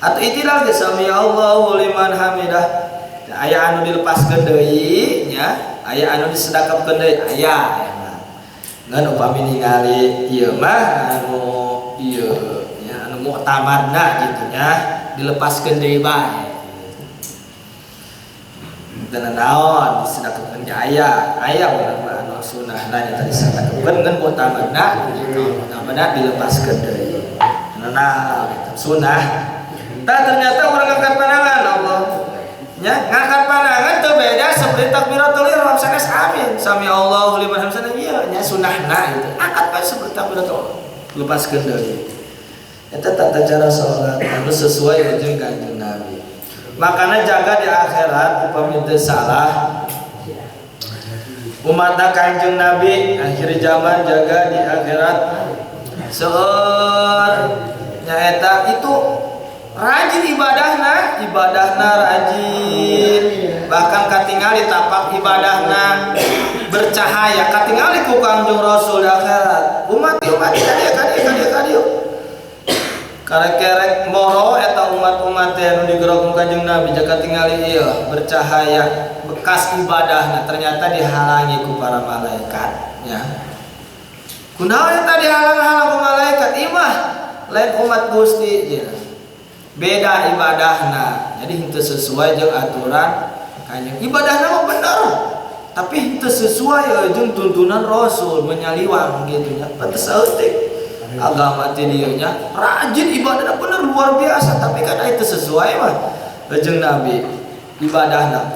atau itidal ge sami Allahu liman hamidah. Aya anu dilepaskeun deui nya, aya anu disedekapkeun deui aya emang. Ngan upami ningali ieu mah anu ieu nya anu mu'tamadna gitu nya dilepaskeun deui bae. Dan naon disedekapkeun ge aya urang mah anu sunahna nya tadi disedekapkeun ngan mu'tamadna gitu. Mu'tamadna dilepaskeun deui. Nah, sunah. Tah ternyata urang ngangkat pandangan Allah. Nya ngangkat pandangan teu beda seperti takbiratul ihram sanes amin. Sami Allahu liman hamidah ieu nya sunahna itu. Angkat bae seperti takbiratul lepaskeun deui. Eta tata cara salat anu sesuai jeung Kanjeng Nabi. Makana jaga di akhirat upami teu salah umat Kanjeng Nabi akhir zaman jaga di akhirat seueur nyaeta itu rajin ibadahna rajin, bahkan katingali tapak ibadahna bercahaya katingali ku Kangjeng Rasul di akhirat. Umat kadieu karek moro eta umat-umat anu digerok ku Kanjeng Nabi jaga tingali ieu bercahaya bekas ibadahna ternyata dihalangi ku para malaikat nya. Kunaon eta dihalang-halang ku malaikat? Imah lain umat Gusti nya. Beda ibadahna jadi henteu sesuai jeung aturan kanjeng ibadahna mah bener tapi henteu sesuai jeung tuntunan Rasul menyaliwang gitu nya pantes eutik agama teh dieu nya rajin ibadahna bener luar biasa tapi kan itu sesuai mah jeung Nabi ibadahna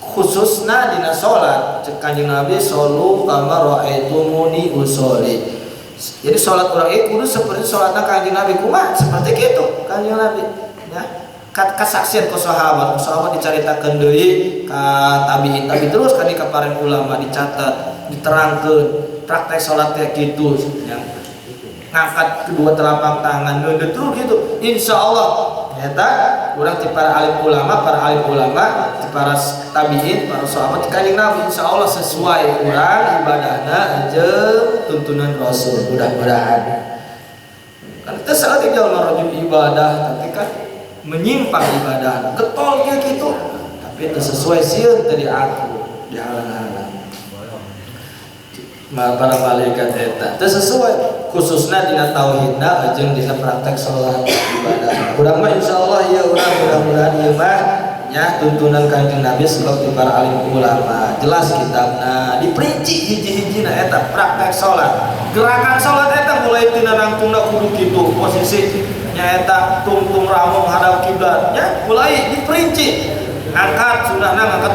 khususna dina salat cek kanjeng Nabi sallu kama raaitumuni usolli. Jadi sholat orang itu kudu seperti sholatnya Kanjeng Nabi kumaha seperti gitu Kanjeng Nabi ya kasaksian ku sahabat dicaritakeun deui ka tabi'in terus ka para ulama dicatat diterangkeun praktek sholat kayak gitu yang ngangkat kedua telapak tangan terus gitu insyaallah eta urang ti para alim ulama ti para tabi'in para sahabat Kanjeng Nabi insyaallah sesuai urang ibadahna jeung tuntunan Rasul mudah-mudahan kan teu salah ti jalma rajin ibadah tapi kan menyimpang ibadah getol kayak gitu tapi teu sesuai sieun teu diatur dihalang-halang para malaikat eta teu sesuai khususna dina tauhidna jeung dina praktek salat ibadah. Urang mah insyaallah ieu urang mudah-mudahan ieu mah nya tuntunan Kanjeng Nabi sebab di para alim ulama jelas kitabna diperinci hiji-hijina eta praktek salat. Gerakan salat eta mulai tina nangtungna kudu kitu posisi nya eta tungtung ramung hadap kiblat nya mulai diperinci. Angkat sunahna ngangkat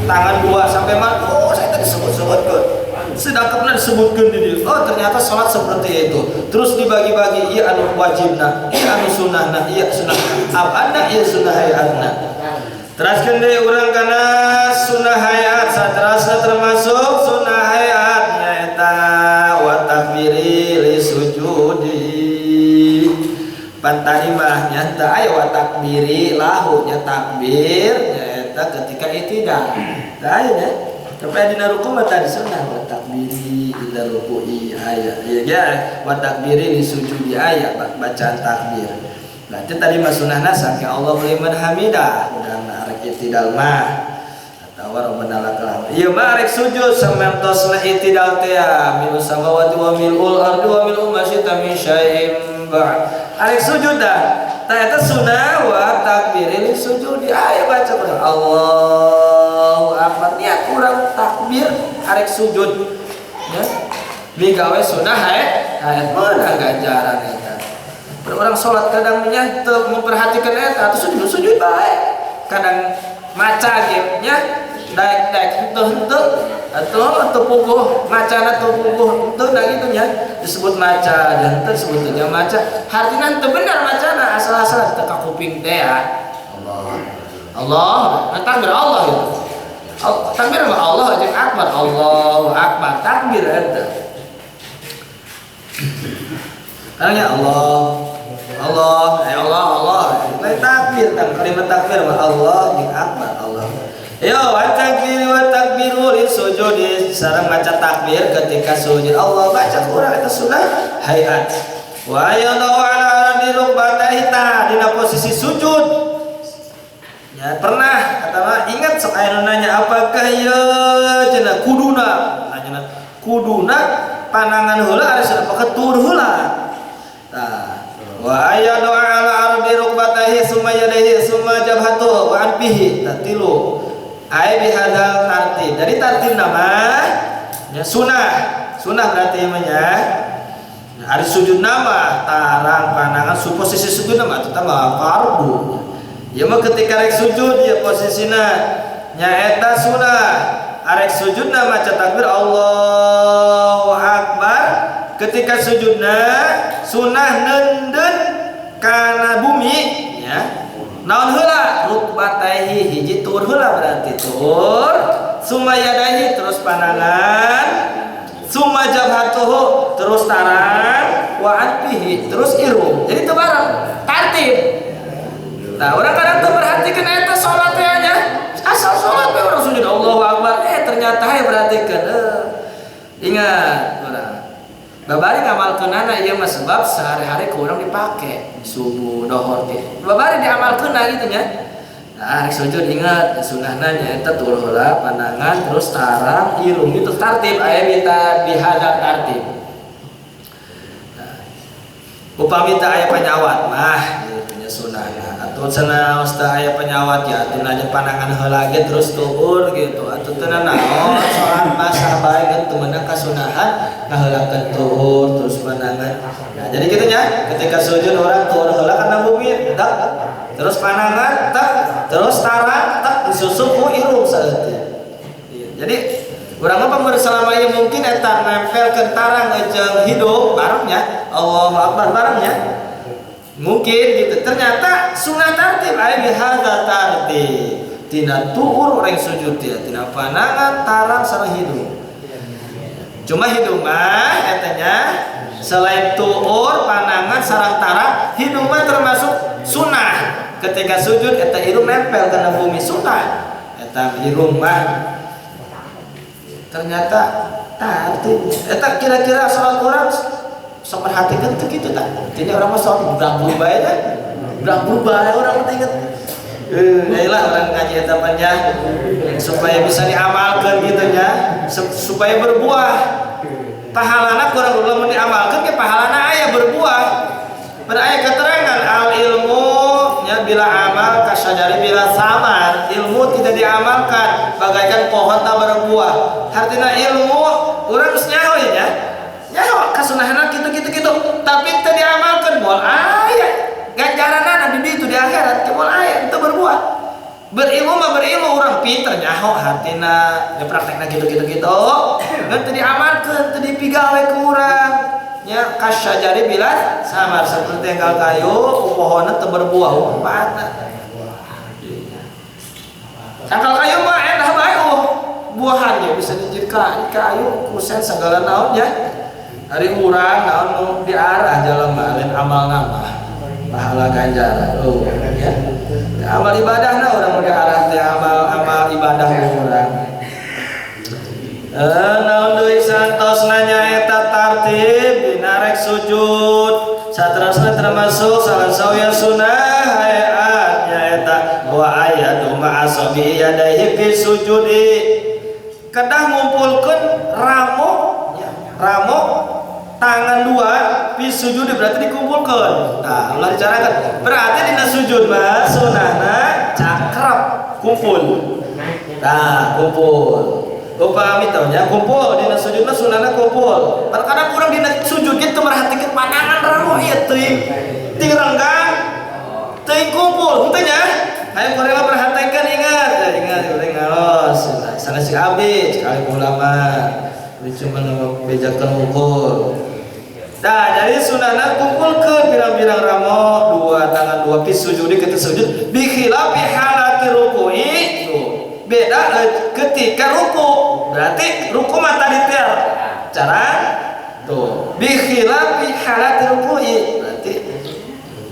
tangan 2 sampai mana oh saya tadi sebut-sebutkeun sedekapna disebutkeun di dieu. Oh ternyata salat seperti itu. Terus dibagi-bagi ieu anu wajibna, ieu anu sunnahna, ieu sunnah abadna, ieu sunnah hayatna. Teraskeun deui urang kana sunnah hayat saterasna termasuk sunnah hayat nyaeta wa takbiri li sujudi. Pantari mah nyata aya wa takbiri lahu nya takbir nyaeta ketika itidal. Tah aya tapi dina ruku mah tadi sunnah wa takbiri ila ruku'i aya ya wa takbiri li sujudi aya bacaan takbir. Berarti tadi mah sunnahna sami Allahu liman hamidah urang arek itidal mah atawa rabbana lakal hamd. Ieu mah arek sujud samentosna itidal teh mil samawati wa milul ardi wa milul ma syi'ta min syai'in ba. Arek sujud dah. Tah eta sunnah wa takbiri li sujudi aya baca Allahu akbar niat urang takbir arek sujud ya digawe sunnah hayat meunang ganjaran eta. Orang salat kadang nya teu memperhatikan eta atuh sujud bae kadang maca ge nya daek-daek henteu atau puguh macana teu puguh henteu da kitu nya disebut maca dan teu disebut teu maca hartina teu bener macana asal-asalan teu ka kuping teh ya Allah takbir Allah itu takbir mah Allah jeung akbar Allahu akbar takbir eta tanya Allah lain takbir takbir tang kalimat takbir Allah jeung akbar Allah. Yo wa takbiru lis sujudi sareng maca takbir ketika sujud Allah baca urang eta sunah hayat. Wa yadau ala ardi rukbatayhi dina posisi sujud. Ya pernah kata ingat sok aya nanya apakah ya cenah kuduna panangan heula ari sana paketur heula. Tah wa yadau ala ardi rukbatayhi summa yadayhi summa jabhatu wa anfihi tatilu ai bihadzal tartib. Dari tartib nama ya sunah berarti namanya. Hari sujud nama tarang panangan posisi sujud nama itu tambah fardu. Ya mah ketika rek sujud ya posisina nyaeta sunah. Arek sujud nama maca takbir Allahu akbar. Ketika sujudna sunah nendun kana bumi ya. Naon heula rukbatayhi hiji tur heula berarti tur summa yadayhi terus panangan summa jabhatuhu terus tarang wa anfihi terus irung jadi itu bareng tartib. Nah orang kadang tuh perhatikan eta salat nya asal salat we orang sujud Allahu akbar ternyata ya perhatikan ingat orang babari ngamalkeunana ieu mah sebab sehari-hari ku urang dipake subuh dohor teh babari diamalkeunna gitu nya. Nah rek sujud ingat sunahna nya eta tur heula pandangan terus tarang irung itu tartib aya bihadap tartib. Nah, upami teh aya penyawat mah ieu sunahna atuh cenah teh aya penyawat ya atuh nanya pandangan heula ge terus tuur gitu atuh teu naon salat masa bae teu meunang kasunahan ngaheulakeun tuur terus pandangan. Nah jadi kitu nya ketika sujud orang tuur heula kana bumi tak terus pandangan tak terus tarang tak disusul ku irung saeutik. Jadi urang mah pameur salama ieu mungkin eta nempelkeun tarang jeung hidup barengnya Allahu akbar barengnya. Mungkin gitu ternyata sunah tartib aya bihadza tartib. Tina tuur urang sujud teh tina pandangan tarang sareng hidup. Cuma hidup mah eta nya selain tuur pandangan sareng tarang hidup mah termasuk sunah. Ketika sujud eta irung nempel kana bumi sunah eta irung mah ternyata tartib eta kira-kira salat urang sok perhatikeun teh kitu tah jadi urang mah salat berangkul bae nya berangkul bae urang teh inget lah urang ngaji eta panjang supaya bisa diamalkeun kitu nya supaya berbuah pahalana kurang lamun diamalkeun ke pahalana aya berbuah pada aya keterangan al ilmu ya bila amal kasyajari bila samar ilmu tidak diamalkan bagaikan pohon tak berbuah artinya ilmu urang geus nyaho ya nyaho kasunahanna kitu tapi teu diamalkan moal aya ganjaranna di ditu di akhirat moal aya teu berbuah berilmu mah berilmu urang pinter nyaho hartina dipraktekna kitu ngan teu diamalkeun teu dipigawe ku urang nya kasyajari bila samar seperti enggal kayu pohonna teu berbuah manfaatna. Enggal kayu mah endah bae buahan ya bisa dijadikan kayu kusen segala naon ya. Ari urang naon nu diarah jelema lain amal nama pahala ganjaran. Ya. Amal ibadahna urang diarah teh amal ibadah urang. Naon deui santosna nyaeta tartib dinarek sujud saterusna termasuk salah sawya sunah hayat nyaeta wa ayatu ma'asabi yadaihi fi sujudi kedah ngumpulkeun ramo tangan dua fi sujudi berarti dikumpulkeun. Nah ulah dicarakan berarti dina sujud mah sunahna cakrep kumpul. Nah kumpul upami taunya kumpul dina sujud mah sunahna kumpul. Terkadang urang dina sujud kitu merhatikeun pandangan ramo ieu teuing renggang teuing kumpul henteu nya. Aya kuring perhatikan ingat urang ngalos sana si abi sekali ulama cuma bejakeun ukur. Nah jadi sunahna kumpulkeun pirang-pirang ramo dua tangan dua fi sujudi ketika sujud bi khilafi halati ruku'i beda ketika ruku berarti ruku mata detail cara tuh bikhilafi halati ruku'i berarti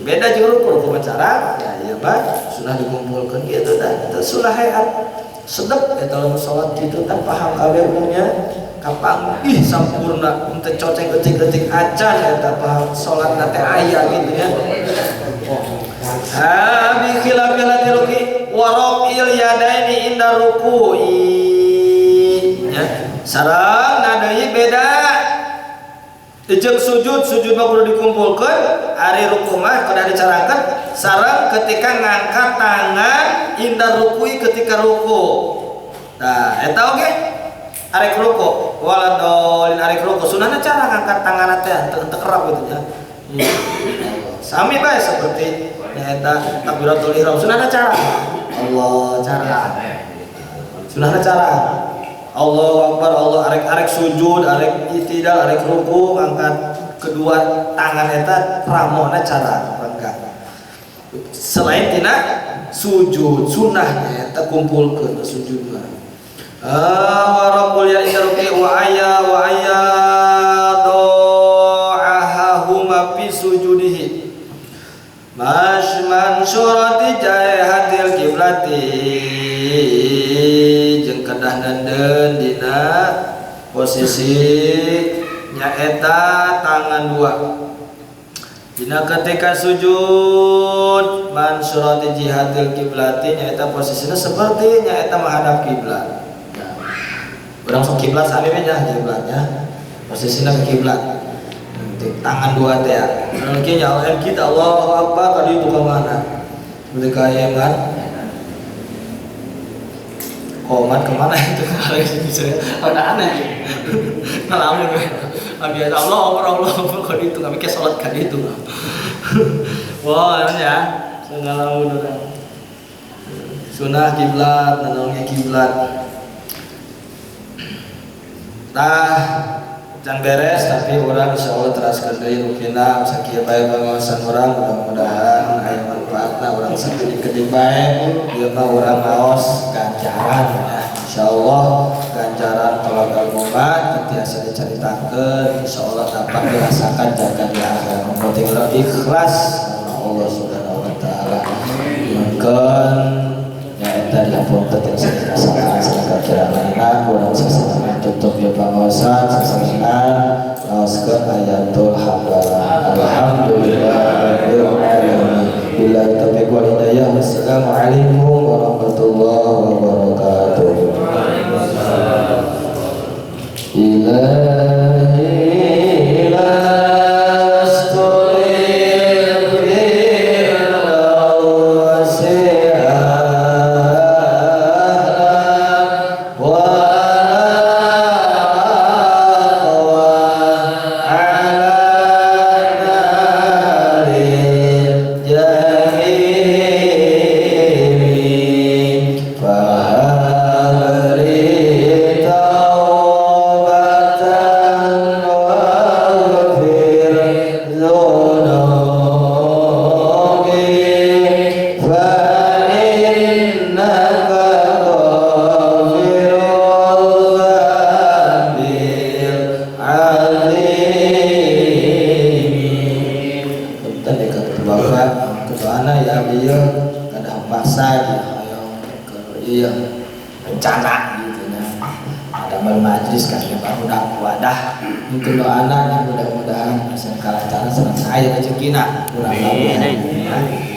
beda jeung ruku cara ya apa sunnah dikumpulkan gitu dah itu sunnah hayat sedep ya kalau sholat gitu kan paham kabehnya kapang ih sampurna untuk coceng ketik acan ya tak paham sholat nate ayah gitu ya bi khilafil ruki wa raf'il yadaini inda ruku'i ya sareng nadayi beda jeung sujud mah kudu dikumpulkeun ari ruku mah kudu dicarangkeun sareng ketika ngangkat tangan inda ruku'i ketika ruku nah eta oge arek ruku waladolin arek ruku sunahna cara ngangkat tangan teh teu kerap gitu ya sami bae seperti eta takbiratul ihram sunahna cara Allah cara sunahna cara Allahu Akbar Allah arek sujud arek itidal arek ruku ngangkat kedua tangan eta ramona cara rangka selain tina sujud sunahnya eta kumpulkeun sujud mah wa rabbul yaruki wa ayya do'ahuma fi sujudihi man surati jahatil kiblati jeung kedah nenden dina posisi nyaeta tangan dua dina ketika sujud man surati jihadil kiblati nyaeta posisinya seperti nyaeta menghadap kiblat urang sok kiblat saleh nya kiblatnya posisinya ke kiblat tangan dua teh mungkin ya Allah kita Allahu Akbar tadi itu ke mana seperti kayak kan komat kemana itu ada aneh ngalamun biasa Allah kalau itu nggak mikir sholat kali itu wah ya ngalamun orang sunnah kiblat menolongnya kiblat jangan beres tapi orang insya Allah teraskan dari rukina sakia baik pengawasan orang mudah-mudahan ayat manfaatnya orang sakit dikedik baik dia orang ngaos ganjaran ya insya Allah ganjaran kalau kalmomat biasa diceritakan insya Allah dapat dirasakan jaga di akhirat penting lebih ikhlas karena Allah subhanahu wa ta'ala mungkin ya itu dihapunten yang saya rasakan sedangkan kira-kira kurang sesuatu tutup ya pengawasan sesenang naoskeun ayatul hamdalah alhamdulillah bila taufiq wal hidayah wassalamualaikum warahmatullahi wabarakatuh ilahi lastulir rencana gitu ya. Ada majlis kasih baru wadah mungkin doa anak mudah-mudahan bisa kalah cara senang saya rezekina kurang lebih